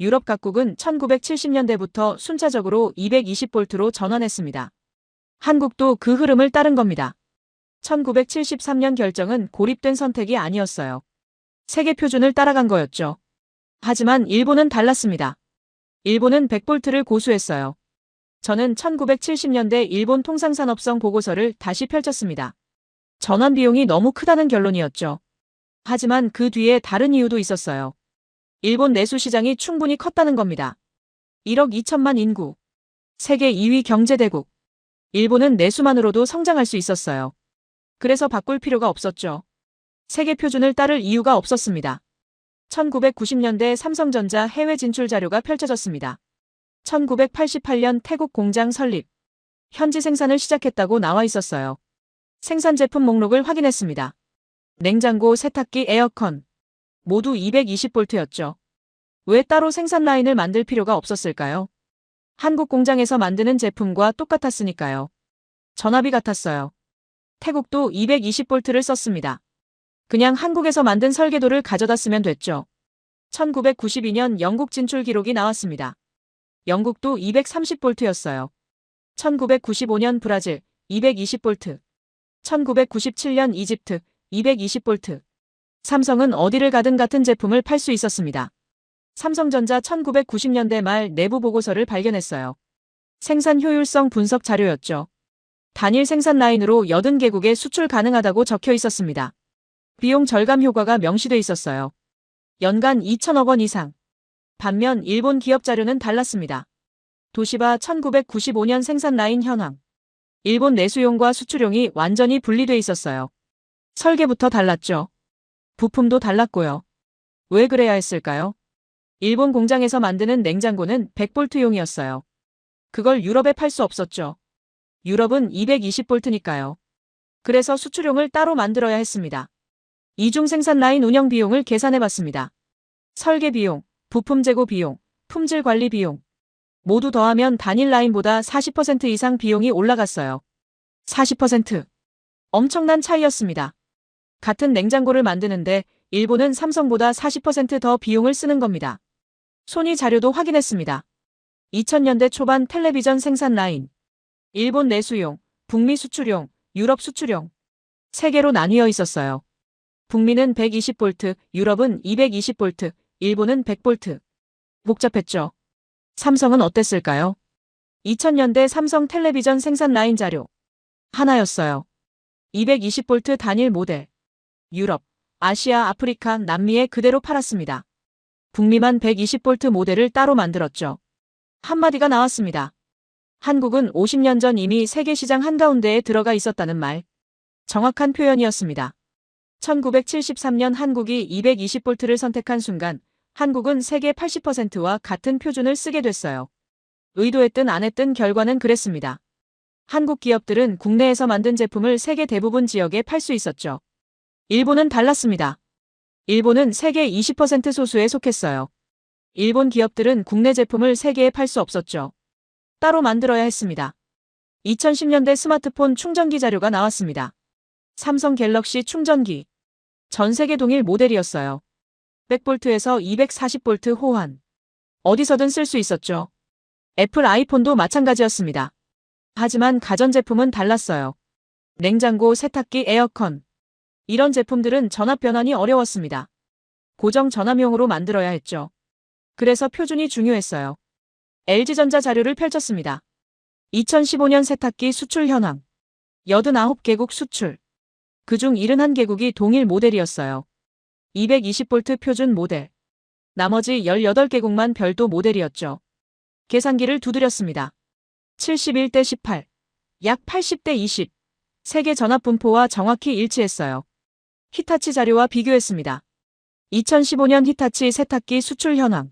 유럽 각국은 1970년대부터 순차적으로 220V로 전환했습니다. 한국도 그 흐름을 따른 겁니다. 1973년 결정은 고립된 선택이 아니었어요. 세계 표준을 따라간 거였죠. 하지만 일본은 달랐습니다. 일본은 100V를 고수했어요. 저는 1970년대 일본 통상산업성 보고서를 다시 펼쳤습니다. 전환 비용이 너무 크다는 결론이었죠. 하지만 그 뒤에 다른 이유도 있었어요. 일본 내수 시장이 충분히 컸다는 겁니다. 1억 2천만 인구. 세계 2위 경제대국. 일본은 내수만으로도 성장할 수 있었어요. 그래서 바꿀 필요가 없었죠. 세계 표준을 따를 이유가 없었습니다. 1990년대 삼성전자 해외 진출 자료가 펼쳐졌습니다. 1988년 태국 공장 설립. 현지 생산을 시작했다고 나와 있었어요. 생산 제품 목록을 확인했습니다. 냉장고, 세탁기, 에어컨. 모두 220V였죠. 왜 따로 생산 라인을 만들 필요가 없었을까요? 한국 공장에서 만드는 제품과 똑같았으니까요. 전압이 같았어요. 태국도 220V를 썼습니다. 그냥 한국에서 만든 설계도를 가져다 쓰면 됐죠. 1992년 영국 진출 기록이 나왔습니다. 영국도 230V였어요. 1995년 브라질 220V. 1997년 이집트 220V. 삼성은 어디를 가든 같은 제품을 팔 수 있었습니다. 삼성전자 1990년대 말 내부 보고서를 발견했어요. 생산 효율성 분석 자료였죠. 단일 생산 라인으로 80개국에 수출 가능하다고 적혀 있었습니다. 비용 절감 효과가 명시돼 있었어요. 연간 2천억 원 이상. 반면 일본 기업 자료는 달랐습니다. 도시바 1995년 생산 라인 현황. 일본 내수용과 수출용이 완전히 분리돼 있었어요. 설계부터 달랐죠. 부품도 달랐고요. 왜 그래야 했을까요? 일본 공장에서 만드는 냉장고는 100V용이었어요. 그걸 유럽에 팔 수 없었죠. 유럽은 220V니까요. 그래서 수출용을 따로 만들어야 했습니다. 이중 생산 라인 운영 비용을 계산해봤습니다. 설계 비용, 부품 재고 비용, 품질 관리 비용. 모두 더하면 단일 라인보다 40% 이상 비용이 올라갔어요. 40%. 엄청난 차이였습니다. 같은 냉장고를 만드는데 일본은 삼성보다 40% 더 비용을 쓰는 겁니다. 소니 자료도 확인했습니다. 2000년대 초반 텔레비전 생산 라인. 일본 내수용, 북미 수출용, 유럽 수출용. 세 개로 나뉘어 있었어요. 북미는 120V, 유럽은 220V, 일본은 100V. 복잡했죠. 삼성은 어땠을까요? 2000년대 삼성 텔레비전 생산 라인 자료. 하나였어요. 220V 단일 모델. 유럽, 아시아, 아프리카, 남미에 그대로 팔았습니다. 북미만 120V 모델을 따로 만들었죠. 한마디가 나왔습니다. 한국은 50년 전 이미 세계 시장 한가운데에 들어가 있었다는 말. 정확한 표현이었습니다. 1973년 한국이 220V를 선택한 순간 한국은 세계 80%와 같은 표준을 쓰게 됐어요. 의도했든 안 했든 결과는 그랬습니다. 한국 기업들은 국내에서 만든 제품을 세계 대부분 지역에 팔 수 있었죠. 일본은 달랐습니다. 일본은 세계 20% 소수에 속했어요. 일본 기업들은 국내 제품을 세계에 팔 수 없었죠. 따로 만들어야 했습니다. 2010년대 스마트폰 충전기 자료가 나왔습니다. 삼성 갤럭시 충전기. 전 세계 동일 모델이었어요. 100V에서 240V 호환. 어디서든 쓸 수 있었죠. 애플 아이폰도 마찬가지였습니다. 하지만 가전제품은 달랐어요. 냉장고, 세탁기, 에어컨. 이런 제품들은 전압 변환이 어려웠습니다. 고정 전압용으로 만들어야 했죠. 그래서 표준이 중요했어요. LG전자 자료를 펼쳤습니다. 2015년 세탁기 수출 현황. 89개국 수출. 그중 71개국이 동일 모델이었어요. 220V 표준 모델. 나머지 18개국만 별도 모델이었죠. 계산기를 두드렸습니다. 71대 18. 약 80대 20. 세계 전압 분포와 정확히 일치했어요. 히타치 자료와 비교했습니다. 2015년 히타치 세탁기 수출 현황.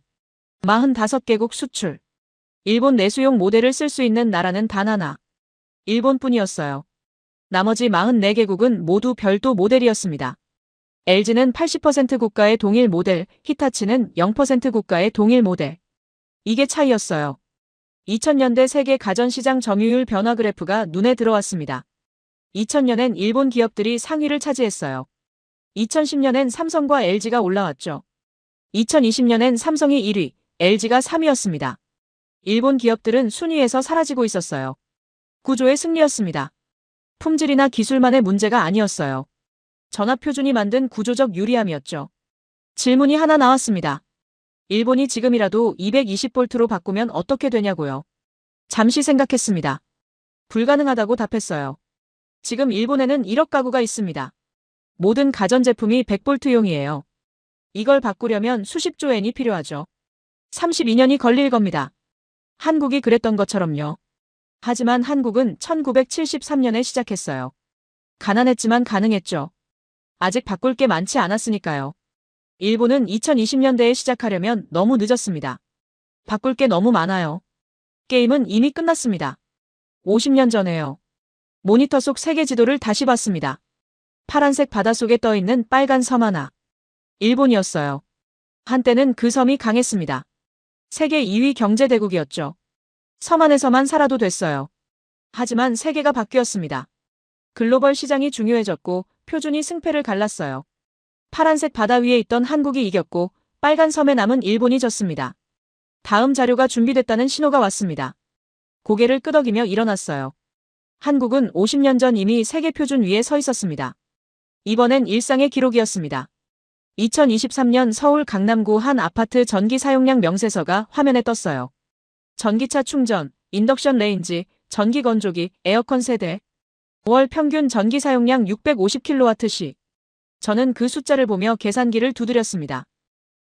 45개국 수출. 일본 내수용 모델을 쓸 수 있는 나라는 단 하나. 일본뿐이었어요. 나머지 44개국은 모두 별도 모델이었습니다. LG는 80% 국가의 동일 모델, 히타치는 0% 국가의 동일 모델. 이게 차이였어요. 2000년대 세계 가전시장 점유율 변화 그래프가 눈에 들어왔습니다. 2000년엔 일본 기업들이 상위를 차지했어요. 2010년엔 삼성과 LG가 올라왔죠. 2020년엔 삼성이 1위, LG가 3위였습니다. 일본 기업들은 순위에서 사라지고 있었어요. 구조의 승리였습니다. 품질이나 기술만의 문제가 아니었어요. 전압 표준이 만든 구조적 유리함이었죠. 질문이 하나 나왔습니다. 일본이 지금이라도 220V로 바꾸면 어떻게 되냐고요. 잠시 생각했습니다. 불가능하다고 답했어요. 지금 일본에는 1억 가구가 있습니다. 모든 가전제품이 100V용이에요. 이걸 바꾸려면 수십조 엔이 필요하죠. 32년이 걸릴 겁니다. 한국이 그랬던 것처럼요. 하지만 한국은 1973년에 시작했어요. 가난했지만 가능했죠. 아직 바꿀 게 많지 않았으니까요. 일본은 2020년대에 시작하려면 너무 늦었습니다. 바꿀 게 너무 많아요. 게임은 이미 끝났습니다. 50년 전에요. 모니터 속 세계 지도를 다시 봤습니다. 파란색 바다 속에 떠있는 빨간 섬 하나. 일본이었어요. 한때는 그 섬이 강했습니다. 세계 2위 경제대국이었죠. 섬 안에서만 살아도 됐어요. 하지만 세계가 바뀌었습니다. 글로벌 시장이 중요해졌고 표준이 승패를 갈랐어요. 파란색 바다 위에 있던 한국이 이겼고 빨간 섬에 남은 일본이 졌습니다. 다음 자료가 준비됐다는 신호가 왔습니다. 고개를 끄덕이며 일어났어요. 한국은 50년 전 이미 세계 표준 위에 서 있었습니다. 이번엔 일상의 기록이었습니다. 2023년 서울 강남구 한 아파트 전기 사용량 명세서가 화면에 떴어요. 전기차 충전, 인덕션 레인지, 전기 건조기, 에어컨 세대. 월 평균 전기 사용량 650kWh. 저는 그 숫자를 보며 계산기를 두드렸습니다.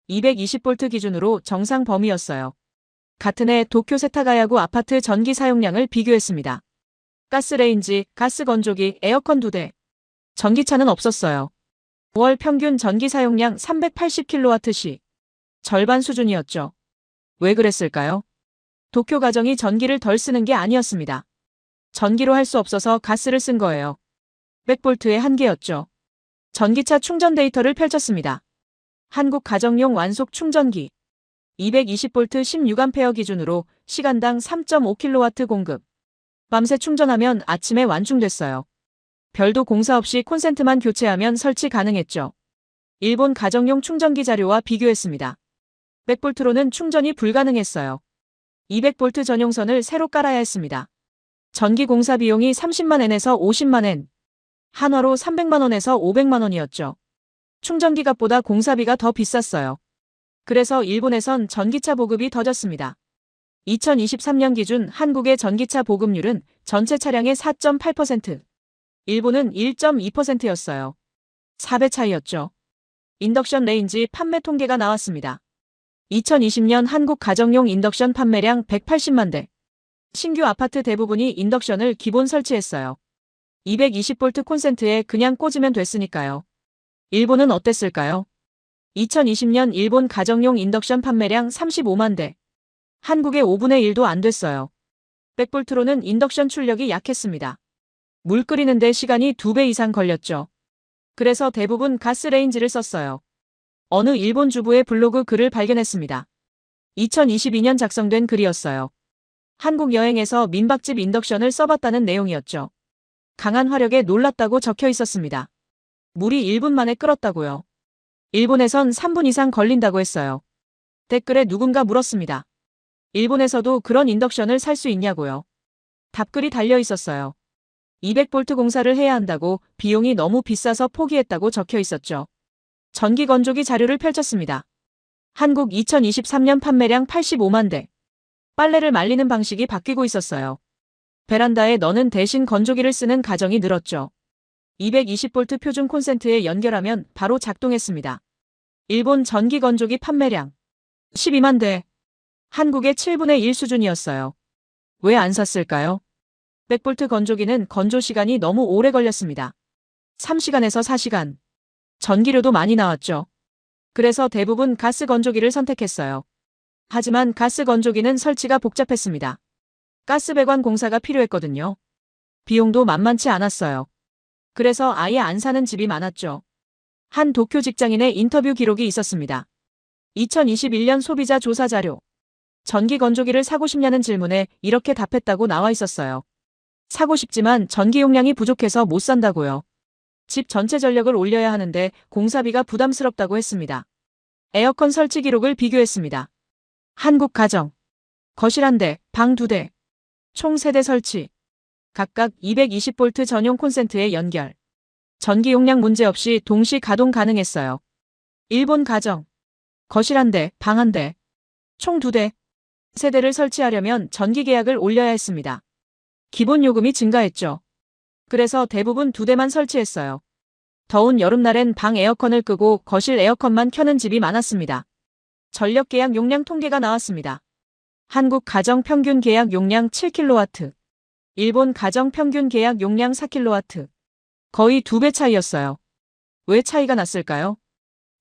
220V 기준으로 정상 범위였어요. 같은 해 도쿄 세타가야구 아파트 전기 사용량을 비교했습니다. 가스레인지, 가스 건조기, 에어컨 2대. 전기차는 없었어요. 월 평균 전기 사용량 380kWh. 절반 수준이었죠. 왜 그랬을까요? 도쿄 가정이 전기를 덜 쓰는 게 아니었습니다. 전기로 할 수 없어서 가스를 쓴 거예요. 100V의 한계였죠. 전기차 충전 데이터를 펼쳤습니다. 한국 가정용 완속 충전기. 220V 16A 기준으로 시간당 3.5kW 공급. 밤새 충전하면 아침에 완충됐어요. 별도 공사 없이 콘센트만 교체하면 설치 가능했죠. 일본 가정용 충전기 자료와 비교했습니다. 100V로는 충전이 불가능했어요. 200V 전용선을 새로 깔아야 했습니다. 전기 공사 비용이 30만엔에서 50만엔. 한화로 300만원에서 500만원이었죠. 충전기 값보다 공사비가 더 비쌌어요. 그래서 일본에선 전기차 보급이 더뎠습니다. 2023년 기준 한국의 전기차 보급률은 전체 차량의 4.8%. 일본은 1.2%였어요. 4배 차이였죠. 인덕션 레인지 판매 통계가 나왔습니다. 2020년 한국 가정용 인덕션 판매량 180만 대. 신규 아파트 대부분이 인덕션을 기본 설치했어요. 220V 콘센트에 그냥 꽂으면 됐으니까요. 일본은 어땠을까요? 2020년 일본 가정용 인덕션 판매량 35만 대. 한국의 5분의 1도 안 됐어요. 100V로는 인덕션 출력이 약했습니다. 물 끓이는데 시간이 2배 이상 걸렸죠. 그래서 대부분 가스레인지를 썼어요. 어느 일본 주부의 블로그 글을 발견했습니다. 2022년 작성된 글이었어요. 한국 여행에서 민박집 인덕션을 써봤다는 내용이었죠. 강한 화력에 놀랐다고 적혀 있었습니다. 물이 1분 만에 끓었다고요. 일본에선 3분 이상 걸린다고 했어요. 댓글에 누군가 물었습니다. 일본에서도 그런 인덕션을 살 수 있냐고요. 답글이 달려 있었어요. 200V 공사를 해야 한다고 비용이 너무 비싸서 포기했다고 적혀 있었죠. 전기 건조기 자료를 펼쳤습니다. 한국 2023년 판매량 85만 대. 빨래를 말리는 방식이 바뀌고 있었어요. 베란다에 너는 대신 건조기를 쓰는 가정이 늘었죠. 220V 표준 콘센트에 연결하면 바로 작동했습니다. 일본 전기 건조기 판매량 12만 대. 한국의 7분의 1 수준이었어요. 왜 안 샀을까요? 100V 건조기는 건조 시간이 너무 오래 걸렸습니다. 3시간에서 4시간. 전기료도 많이 나왔죠. 그래서 대부분 가스 건조기를 선택했어요. 하지만 가스 건조기는 설치가 복잡했습니다. 가스 배관 공사가 필요했거든요. 비용도 만만치 않았어요. 그래서 아예 안 사는 집이 많았죠. 한 도쿄 직장인의 인터뷰 기록이 있었습니다. 2021년 소비자 조사 자료. 전기 건조기를 사고 싶냐는 질문에 이렇게 답했다고 나와 있었어요. 사고 싶지만 전기 용량이 부족해서 못 산다고요. 집 전체 전력을 올려야 하는데 공사비가 부담스럽다고 했습니다. 에어컨 설치 기록을 비교했습니다. 한국 가정. 거실 1대, 방 2대. 총 3대 설치. 각각 220V 전용 콘센트에 연결. 전기 용량 문제없이 동시 가동 가능했어요. 일본 가정. 거실 1대, 방 1대. 총 2대. 세대를 설치하려면 전기 계약을 올려야 했습니다. 기본 요금이 증가했죠. 그래서 대부분 2대만 설치했어요. 더운 여름날엔 방 에어컨을 끄고 거실 에어컨만 켜는 집이 많았습니다. 전력 계약 용량 통계가 나왔습니다. 한국 가정 평균 계약 용량 7kW. 일본 가정 평균 계약 용량 4kW. 거의 2배 차이였어요. 왜 차이가 났을까요?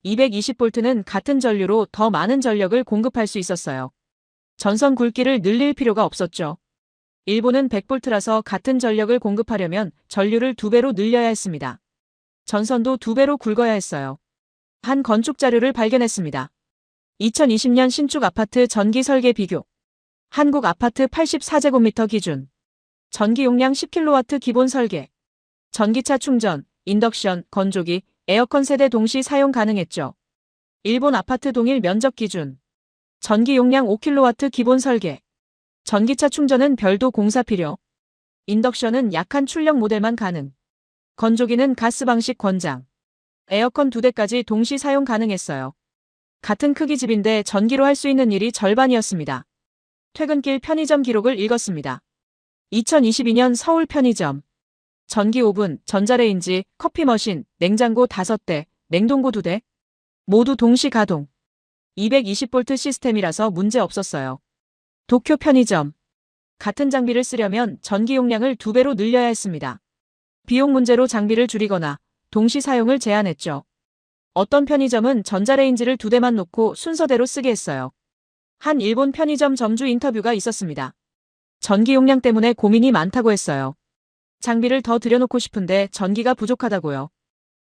220V는 같은 전류로 더 많은 전력을 공급할 수 있었어요. 전선 굵기를 늘릴 필요가 없었죠. 일본은 100V라서 같은 전력을 공급하려면 전류를 2배로 늘려야 했습니다. 전선도 2배로 굵어야 했어요. 한 건축 자료를 발견했습니다. 2020년 신축 아파트 전기 설계 비교. 한국 아파트 84제곱미터 기준. 전기 용량 10kW 기본 설계. 전기차 충전, 인덕션, 건조기, 에어컨 세대 동시 사용 가능했죠. 일본 아파트 동일 면적 기준. 전기 용량 5kW 기본 설계. 전기차 충전은 별도 공사 필요. 인덕션은 약한 출력 모델만 가능. 건조기는 가스 방식 권장. 에어컨 2대까지 동시 사용 가능했어요. 같은 크기 집인데 전기로 할 수 있는 일이 절반이었습니다. 퇴근길 편의점 기록을 읽었습니다. 2022년 서울 편의점. 전기 오븐, 전자레인지, 커피 머신, 냉장고 5대, 냉동고 2대. 모두 동시 가동. 220V 시스템이라서 문제 없었어요. 도쿄 편의점. 같은 장비를 쓰려면 전기 용량을 2배로 늘려야 했습니다. 비용 문제로 장비를 줄이거나 동시 사용을 제한했죠. 어떤 편의점은 전자레인지를 2대만 놓고 순서대로 쓰게 했어요. 한 일본 편의점 점주 인터뷰가 있었습니다. 전기 용량 때문에 고민이 많다고 했어요. 장비를 더 들여놓고 싶은데 전기가 부족하다고요.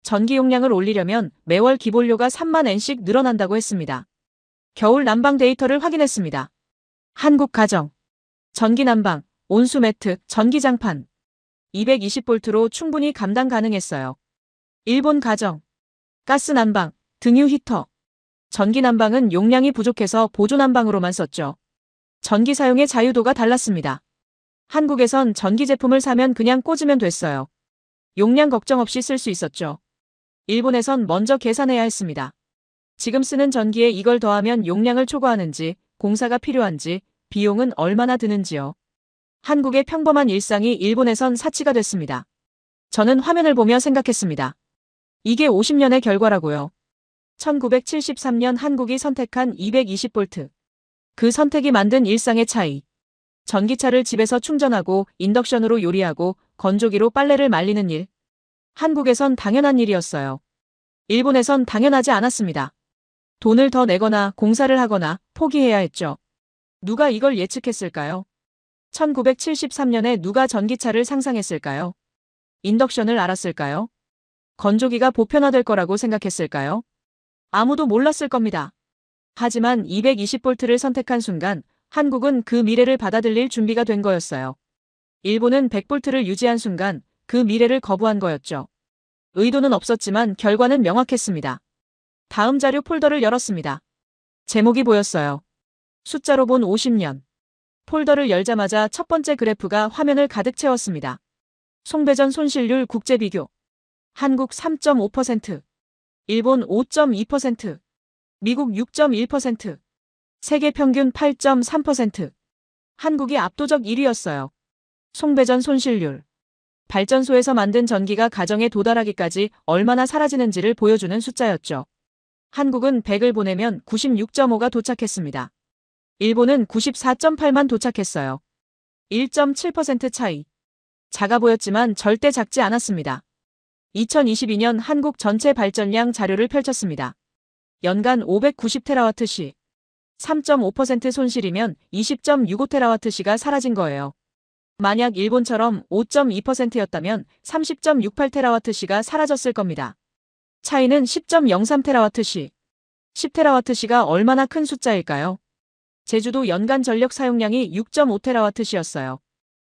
전기 용량을 올리려면 매월 기본료가 3만 엔씩 늘어난다고 했습니다. 겨울 난방 데이터를 확인했습니다. 한국 가정. 전기 난방, 온수 매트, 전기장판. 220V로 충분히 감당 가능했어요. 일본 가정. 가스 난방, 등유 히터. 전기 난방은 용량이 부족해서 보조 난방으로만 썼죠. 전기 사용의 자유도가 달랐습니다. 한국에선 전기 제품을 사면 그냥 꽂으면 됐어요. 용량 걱정 없이 쓸 수 있었죠. 일본에선 먼저 계산해야 했습니다. 지금 쓰는 전기에 이걸 더하면 용량을 초과하는지, 공사가 필요한지, 비용은 얼마나 드는지요. 한국의 평범한 일상이 일본에선 사치가 됐습니다. 저는 화면을 보며 생각했습니다. 이게 50년의 결과라고요. 1973년 한국이 선택한 220V. 그 선택이 만든 일상의 차이. 전기차를 집에서 충전하고 인덕션으로 요리하고 건조기로 빨래를 말리는 일. 한국에선 당연한 일이었어요. 일본에선 당연하지 않았습니다. 돈을 더 내거나 공사를 하거나 포기해야 했죠. 누가 이걸 예측했을까요? 1973년에 누가 전기차를 상상했을까요? 인덕션을 알았을까요? 건조기가 보편화될 거라고 생각했을까요? 아무도 몰랐을 겁니다. 하지만 220V를 선택한 순간 한국은 그 미래를 받아들일 준비가 된 거였어요. 일본은 100V를 유지한 순간 그 미래를 거부한 거였죠. 의도는 없었지만 결과는 명확했습니다. 다음 자료 폴더를 열었습니다. 제목이 보였어요. 숫자로 본 50년. 폴더를 열자마자 첫 번째 그래프가 화면을 가득 채웠습니다. 송배전 손실률 국제 비교. 한국 3.5%, 일본 5.2%, 미국 6.1%, 세계 평균 8.3%. 한국이 압도적 1위였어요. 송배전 손실률. 발전소에서 만든 전기가 가정에 도달하기까지 얼마나 사라지는지를 보여주는 숫자였죠. 한국은 100을 보내면 96.5가 도착했습니다. 일본은 94.8만 도착했어요. 1.7% 차이. 작아 보였지만 절대 작지 않았습니다. 2022년 한국 전체 발전량 자료를 펼쳤습니다. 연간 590테라와트시. 3.5% 손실이면 20.65테라와트시가 사라진 거예요. 만약 일본처럼 5.2%였다면 30.68테라와트시가 사라졌을 겁니다. 차이는 10.03테라와트시. 10테라와트시가 얼마나 큰 숫자일까요? 제주도 연간 전력 사용량이 6.5테라와트시였어요.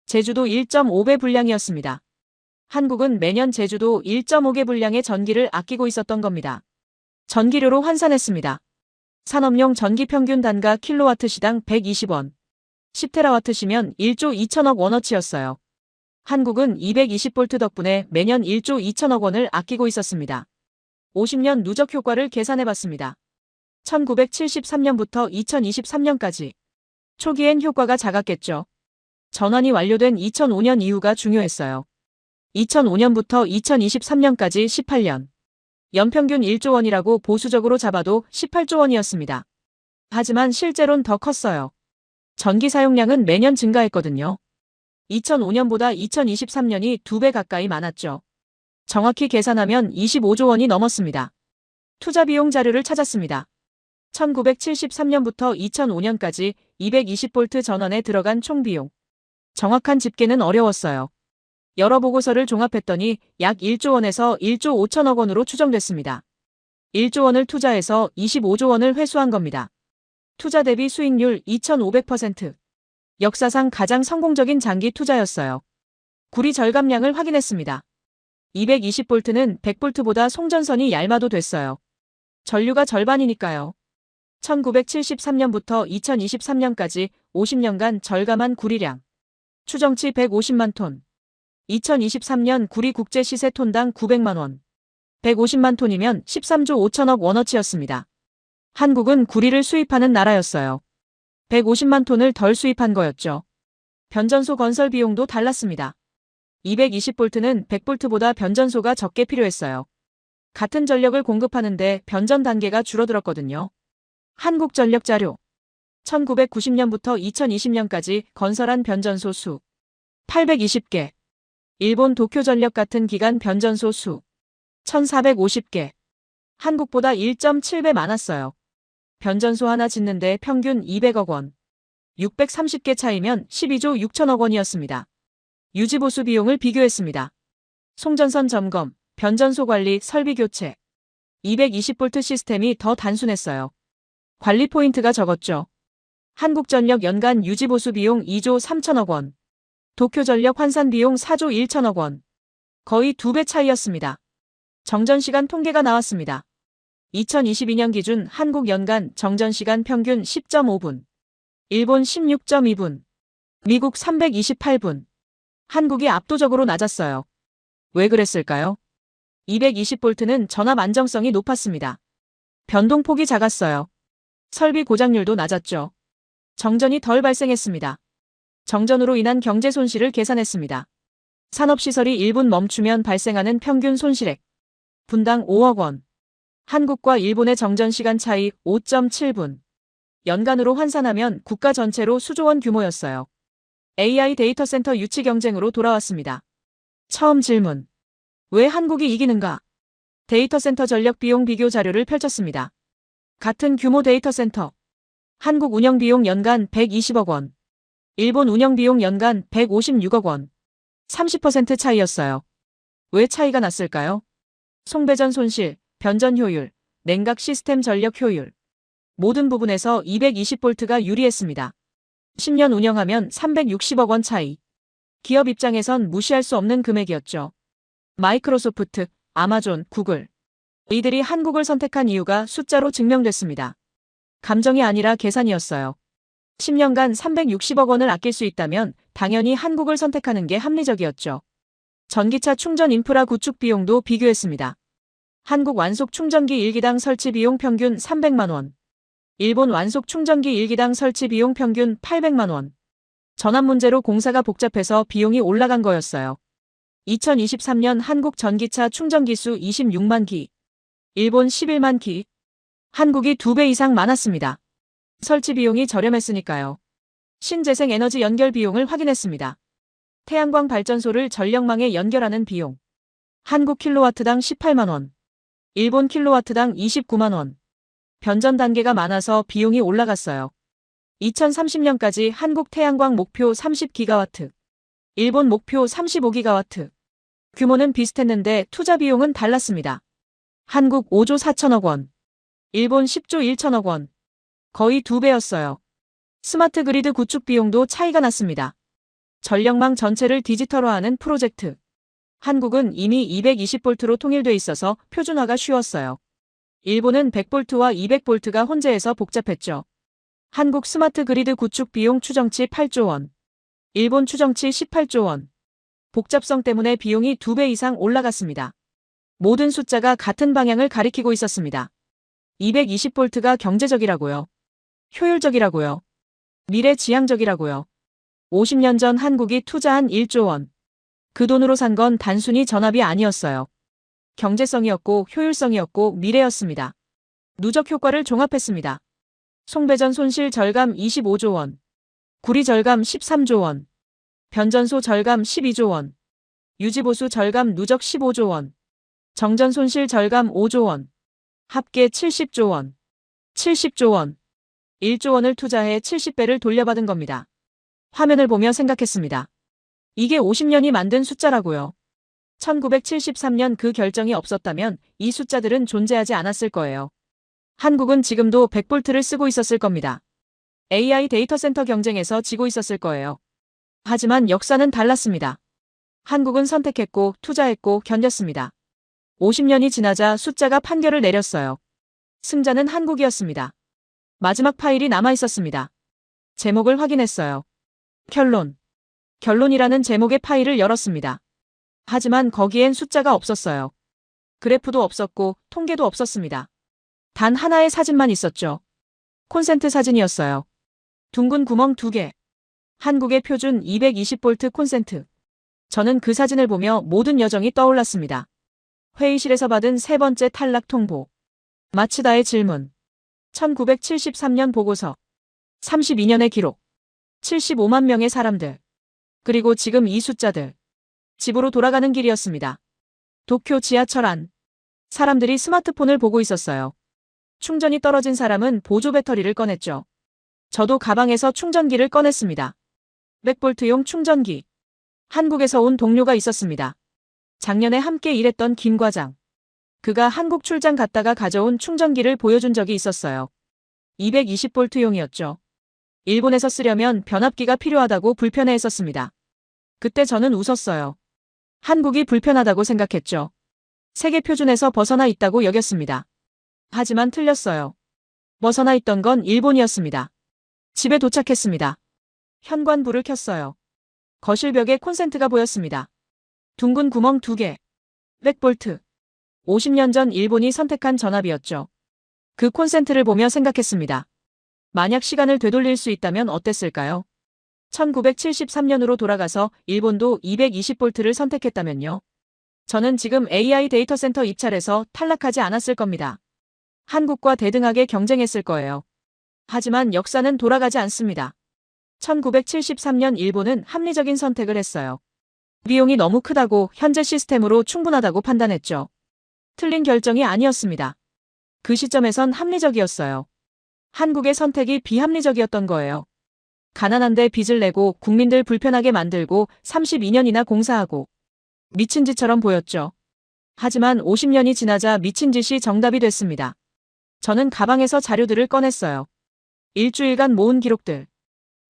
제주도 1.5배 분량이었습니다. 한국은 매년 제주도 1.5개 분량의 전기를 아끼고 있었던 겁니다. 전기료로 환산했습니다. 산업용 전기 평균 단가 킬로와트시당 120원. 10테라와트시면 1조 2천억 원어치였어요. 한국은 220V 덕분에 매년 1조 2천억 원을 아끼고 있었습니다. 50년 누적 효과를 계산해봤습니다. 1973년부터 2023년까지. 초기엔 효과가 작았겠죠. 전환이 완료된 2005년 이후가 중요했어요. 2005년부터 2023년까지 18년. 연평균 1조 원이라고 보수적으로 잡아도 18조 원이었습니다. 하지만 실제론 더 컸어요. 전기 사용량은 매년 증가했거든요. 2005년보다 2023년이 2배 가까이 많았죠. 정확히 계산하면 25조 원이 넘었습니다. 투자 비용 자료를 찾았습니다. 1973년부터 2005년까지 220V 전원에 들어간 총 비용. 정확한 집계는 어려웠어요. 여러 보고서를 종합했더니 약 1조 원에서 1조 5천억 원으로 추정됐습니다. 1조 원을 투자해서 25조 원을 회수한 겁니다. 투자 대비 수익률 2500%. 역사상 가장 성공적인 장기 투자였어요. 구리 절감량을 확인했습니다. 220V는 100V보다 송전선이 얇아도 됐어요. 전류가 절반이니까요. 1973년부터 2023년까지 50년간 절감한 구리량. 추정치 150만 톤. 2023년 구리 국제 시세 톤당 900만 원. 150만 톤이면 13조 5천억 원어치였습니다. 한국은 구리를 수입하는 나라였어요. 150만 톤을 덜 수입한 거였죠. 변전소 건설 비용도 달랐습니다. 220V는 100V보다 변전소가 적게 필요했어요. 같은 전력을 공급하는데 변전 단계가 줄어들었거든요. 한국전력 자료. 1990년부터 2020년까지 건설한 변전소 수. 820개. 일본 도쿄전력 같은 기간 변전소 수. 1450개. 한국보다 1.7배 많았어요. 변전소 하나 짓는데 평균 200억 원. 630개 차이면 12조 6천억 원이었습니다. 유지보수 비용을 비교했습니다. 송전선 점검, 변전소 관리, 설비 교체. 220V 시스템이 더 단순했어요. 관리 포인트가 적었죠. 한국전력 연간 유지보수 비용 2조 3천억 원. 도쿄전력 환산 비용 4조 1천억 원. 거의 2배 차이였습니다. 정전시간 통계가 나왔습니다. 2022년 기준 한국 연간 정전시간 평균 10.5분. 일본 16.2분. 미국 328분. 한국이 압도적으로 낮았어요. 왜 그랬을까요? 220V는 전압 안정성이 높았습니다. 변동폭이 작았어요. 설비 고장률도 낮았죠. 정전이 덜 발생했습니다. 정전으로 인한 경제 손실을 계산했습니다. 산업시설이 1분 멈추면 발생하는 평균 손실액. 분당 5억 원. 한국과 일본의 정전시간 차이 5.7분. 연간으로 환산하면 국가 전체로 수조 원 규모였어요. AI 데이터 센터 유치 경쟁으로 돌아왔습니다. 처음 질문. 왜 한국이 이기는가? 데이터 센터 전력 비용 비교 자료를 펼쳤습니다. 같은 규모 데이터 센터. 한국 운영 비용 연간 120억 원. 일본 운영 비용 연간 156억 원. 30% 차이였어요. 왜 차이가 났을까요? 송배전 손실, 변전 효율, 냉각 시스템 전력 효율. 모든 부분에서 220V가 유리했습니다. 10년 운영하면 360억 원 차이. 기업 입장에선 무시할 수 없는 금액이었죠. 마이크로소프트, 아마존, 구글. 이들이 한국을 선택한 이유가 숫자로 증명됐습니다. 감정이 아니라 계산이었어요. 10년간 360억 원을 아낄 수 있다면 당연히 한국을 선택하는 게 합리적이었죠. 전기차 충전 인프라 구축 비용도 비교했습니다. 한국 완속 충전기 1기당 설치 비용 평균 300만 원. 일본 완속 충전기 1기당 설치 비용 평균 800만 원. 전환 문제로 공사가 복잡해서 비용이 올라간 거였어요. 2023년 한국 전기차 충전기 수 26만 기. 일본 11만 기. 한국이 2배 이상 많았습니다. 설치 비용이 저렴했으니까요. 신재생 에너지 연결 비용을 확인했습니다. 태양광 발전소를 전력망에 연결하는 비용. 한국 킬로와트당 18만 원. 일본 킬로와트당 29만 원. 변전 단계가 많아서 비용이 올라갔어요. 2030년까지 한국 태양광 목표 30기가와트. 일본 목표 35기가와트. 규모는 비슷했는데 투자 비용은 달랐습니다. 한국 5조 4천억 원. 일본 10조 1천억 원. 거의 2배였어요. 스마트 그리드 구축 비용도 차이가 났습니다. 전력망 전체를 디지털화하는 프로젝트. 한국은 이미 220볼트로 통일돼 있어서 표준화가 쉬웠어요. 일본은 100볼트와 200볼트가 혼재해서 복잡했죠. 한국 스마트 그리드 구축 비용 추정치 8조 원. 일본 추정치 18조 원. 복잡성 때문에 비용이 2배 이상 올라갔습니다. 모든 숫자가 같은 방향을 가리키고 있었습니다. 220볼트가 경제적이라고요. 효율적이라고요. 미래지향적이라고요. 50년 전 한국이 투자한 1조 원. 그 돈으로 산 건 단순히 전압이 아니었어요. 경제성이었고 효율성이었고 미래였습니다. 누적 효과를 종합했습니다. 송배전 손실 절감 25조 원. 구리 절감 13조 원. 변전소 절감 12조 원. 유지보수 절감 누적 15조 원. 정전 손실 절감 5조 원. 합계 70조 원. 70조 원. 1조 원을 투자해 70배를 돌려받은 겁니다. 화면을 보며 생각했습니다. 이게 50년이 만든 숫자라고요. 1973년 그 결정이 없었다면 이 숫자들은 존재하지 않았을 거예요. 한국은 지금도 100볼트를 쓰고 있었을 겁니다. AI 데이터 센터 경쟁에서 지고 있었을 거예요. 하지만 역사는 달랐습니다. 한국은 선택했고 투자했고 견뎠습니다. 50년이 지나자 숫자가 판결을 내렸어요. 승자는 한국이었습니다. 마지막 파일이 남아 있었습니다. 제목을 확인했어요. 결론. 결론이라는 제목의 파일을 열었습니다. 하지만 거기엔 숫자가 없었어요. 그래프도 없었고 통계도 없었습니다. 단 하나의 사진만 있었죠. 콘센트 사진이었어요. 둥근 구멍 2개. 한국의 표준 220볼트 콘센트. 저는 그 사진을 보며 모든 여정이 떠올랐습니다. 회의실에서 받은 세 번째 탈락 통보. 마치다의 질문. 1973년 보고서. 32년의 기록. 75만 명의 사람들. 그리고 지금 이 숫자들. 집으로 돌아가는 길이었습니다. 도쿄 지하철 안. 사람들이 스마트폰을 보고 있었어요. 충전이 떨어진 사람은 보조 배터리를 꺼냈죠. 저도 가방에서 충전기를 꺼냈습니다. 100볼트용 충전기. 한국에서 온 동료가 있었습니다. 작년에 함께 일했던 김 과장. 그가 한국 출장 갔다가 가져온 충전기를 보여준 적이 있었어요. 220볼트용이었죠. 일본에서 쓰려면 변압기가 필요하다고 불편해했었습니다. 그때 저는 웃었어요. 한국이 불편하다고 생각했죠. 세계 표준에서 벗어나 있다고 여겼습니다. 하지만 틀렸어요. 벗어나 있던 건 일본이었습니다. 집에 도착했습니다. 현관불을 켰어요. 거실벽에 콘센트가 보였습니다. 둥근 구멍 2개. 100볼트. 50년 전 일본이 선택한 전압이었죠. 그 콘센트를 보며 생각했습니다. 만약 시간을 되돌릴 수 있다면 어땠을까요? 1973년으로 돌아가서 일본도 220볼트를 선택했다면요. 저는 지금 AI 데이터 센터 입찰에서 탈락하지 않았을 겁니다. 한국과 대등하게 경쟁했을 거예요. 하지만 역사는 돌아가지 않습니다. 1973년 일본은 합리적인 선택을 했어요. 비용이 너무 크다고 현재 시스템으로 충분하다고 판단했죠. 틀린 결정이 아니었습니다. 그 시점에선 합리적이었어요. 한국의 선택이 비합리적이었던 거예요. 가난한데 빚을 내고 국민들 불편하게 만들고 32년이나 공사하고 미친 짓처럼 보였죠. 하지만 50년이 지나자 미친 짓이 정답이 됐습니다. 저는 가방에서 자료들을 꺼냈어요. 일주일간 모은 기록들.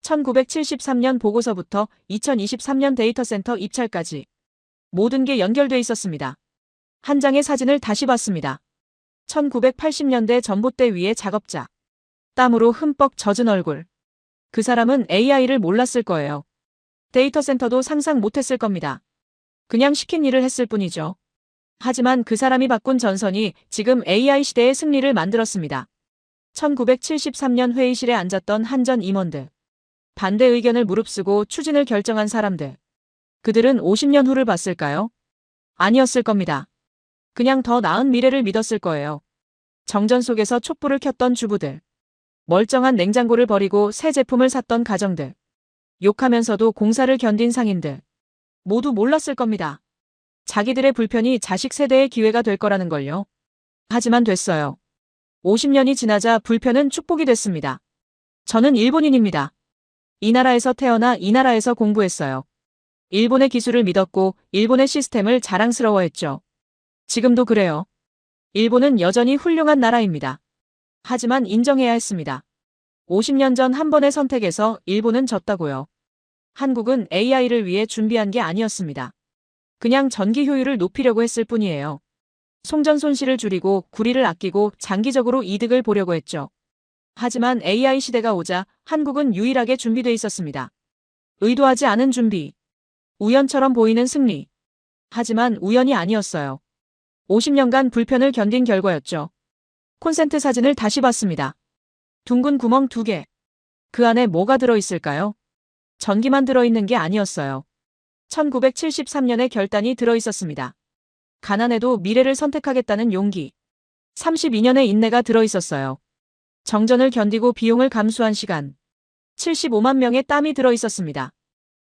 1973년 보고서부터 2023년 데이터 센터 입찰까지 모든 게 연결돼 있었습니다. 한 장의 사진을 다시 봤습니다. 1980년대 전봇대 위의 작업자. 땀으로 흠뻑 젖은 얼굴. 그 사람은 AI를 몰랐을 거예요. 데이터 센터도 상상 못했을 겁니다. 그냥 시킨 일을 했을 뿐이죠. 하지만 그 사람이 바꾼 전선이 지금 AI 시대의 승리를 만들었습니다. 1973년 회의실에 앉았던 한전 임원들. 반대 의견을 무릅쓰고 추진을 결정한 사람들. 그들은 50년 후를 봤을까요? 아니었을 겁니다. 그냥 더 나은 미래를 믿었을 거예요. 정전 속에서 촛불을 켰던 주부들. 멀쩡한 냉장고를 버리고 새 제품을 샀던 가정들. 욕하면서도 공사를 견딘 상인들. 모두 몰랐을 겁니다. 자기들의 불편이 자식 세대의 기회가 될 거라는 걸요. 하지만 됐어요. 50년이 지나자 불편은 축복이 됐습니다. 저는 일본인입니다. 이 나라에서 태어나 이 나라에서 공부했어요. 일본의 기술을 믿었고 일본의 시스템을 자랑스러워했죠. 지금도 그래요. 일본은 여전히 훌륭한 나라입니다. 하지만 인정해야 했습니다. 50년 전 한 번의 선택에서 일본은 졌다고요. 한국은 AI를 위해 준비한 게 아니었습니다. 그냥 전기 효율을 높이려고 했을 뿐이에요. 송전 손실을 줄이고 구리를 아끼고 장기적으로 이득을 보려고 했죠. 하지만 AI 시대가 오자 한국은 유일하게 준비돼 있었습니다. 의도하지 않은 준비. 우연처럼 보이는 승리. 하지만 우연이 아니었어요. 50년간 불편을 견딘 결과였죠. 콘센트 사진을 다시 봤습니다. 둥근 구멍 2개. 그 안에 뭐가 들어있을까요? 전기만 들어있는 게 아니었어요. 1973년에 결단이 들어있었습니다. 가난해도 미래를 선택하겠다는 용기. 32년의 인내가 들어있었어요. 정전을 견디고 비용을 감수한 시간. 75만 명의 땀이 들어있었습니다.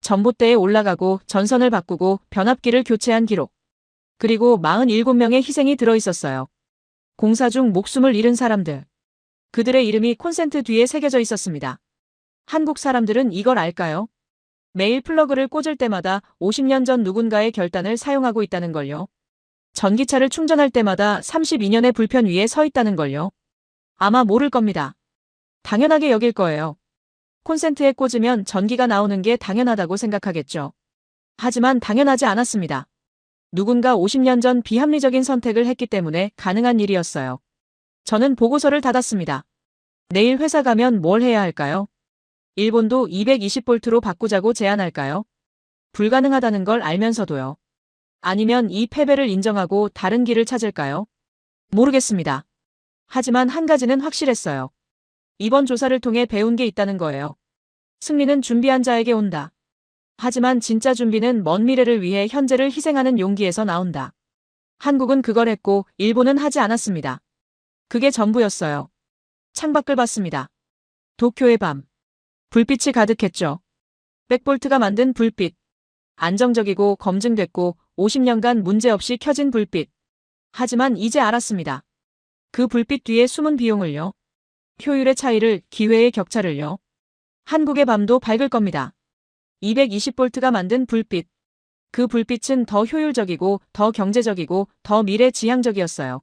전봇대에 올라가고 전선을 바꾸고 변압기를 교체한 기록. 그리고 47명의 희생이 들어있었어요. 공사 중 목숨을 잃은 사람들. 그들의 이름이 콘센트 뒤에 새겨져 있었습니다. 한국 사람들은 이걸 알까요? 매일 플러그를 꽂을 때마다 50년 전 누군가의 결단을 사용하고 있다는 걸요. 전기차를 충전할 때마다 32년의 불편 위에 서 있다는 걸요. 아마 모를 겁니다. 당연하게 여길 거예요. 콘센트에 꽂으면 전기가 나오는 게 당연하다고 생각하겠죠. 하지만 당연하지 않았습니다. 누군가 50년 전 비합리적인 선택을 했기 때문에 가능한 일이었어요. 저는 보고서를 닫았습니다. 내일 회사 가면 뭘 해야 할까요? 일본도 220볼트로 바꾸자고 제안할까요? 불가능하다는 걸 알면서도요. 아니면 이 패배를 인정하고 다른 길을 찾을까요? 모르겠습니다. 하지만 한 가지는 확실했어요. 이번 조사를 통해 배운 게 있다는 거예요. 승리는 준비한 자에게 온다. 하지만 진짜 준비는 먼 미래를 위해 현재를 희생하는 용기에서 나온다. 한국은 그걸 했고 일본은 하지 않았습니다. 그게 전부였어요. 창밖을 봤습니다. 도쿄의 밤. 불빛이 가득했죠. 백볼트가 만든 불빛. 안정적이고 검증됐고 50년간 문제없이 켜진 불빛. 하지만 이제 알았습니다. 그 불빛 뒤에 숨은 비용을요. 효율의 차이를, 기회의 격차를요. 한국의 밤도 밝을 겁니다. 220볼트가 만든 불빛. 그 불빛은 더 효율적이고 더 경제적이고 더 미래지향적이었어요.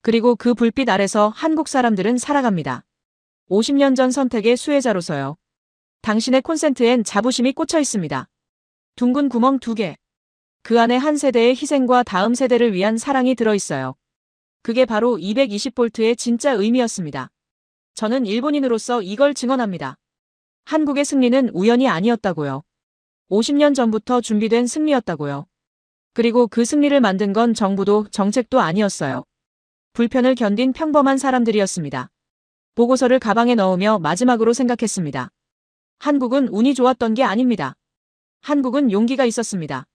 그리고 그 불빛 아래서 한국 사람들은 살아갑니다. 50년 전 선택의 수혜자로서요. 당신의 콘센트엔 자부심이 꽂혀 있습니다. 둥근 구멍 2개. 그 안에 한 세대의 희생과 다음 세대를 위한 사랑이 들어있어요. 그게 바로 220볼트의 진짜 의미였습니다. 저는 일본인으로서 이걸 증언합니다. 한국의 승리는 우연이 아니었다고요. 50년 전부터 준비된 승리였다고요. 그리고 그 승리를 만든 건 정부도 정책도 아니었어요. 불편을 견딘 평범한 사람들이었습니다. 보고서를 가방에 넣으며 마지막으로 생각했습니다. 한국은 운이 좋았던 게 아닙니다. 한국은 용기가 있었습니다.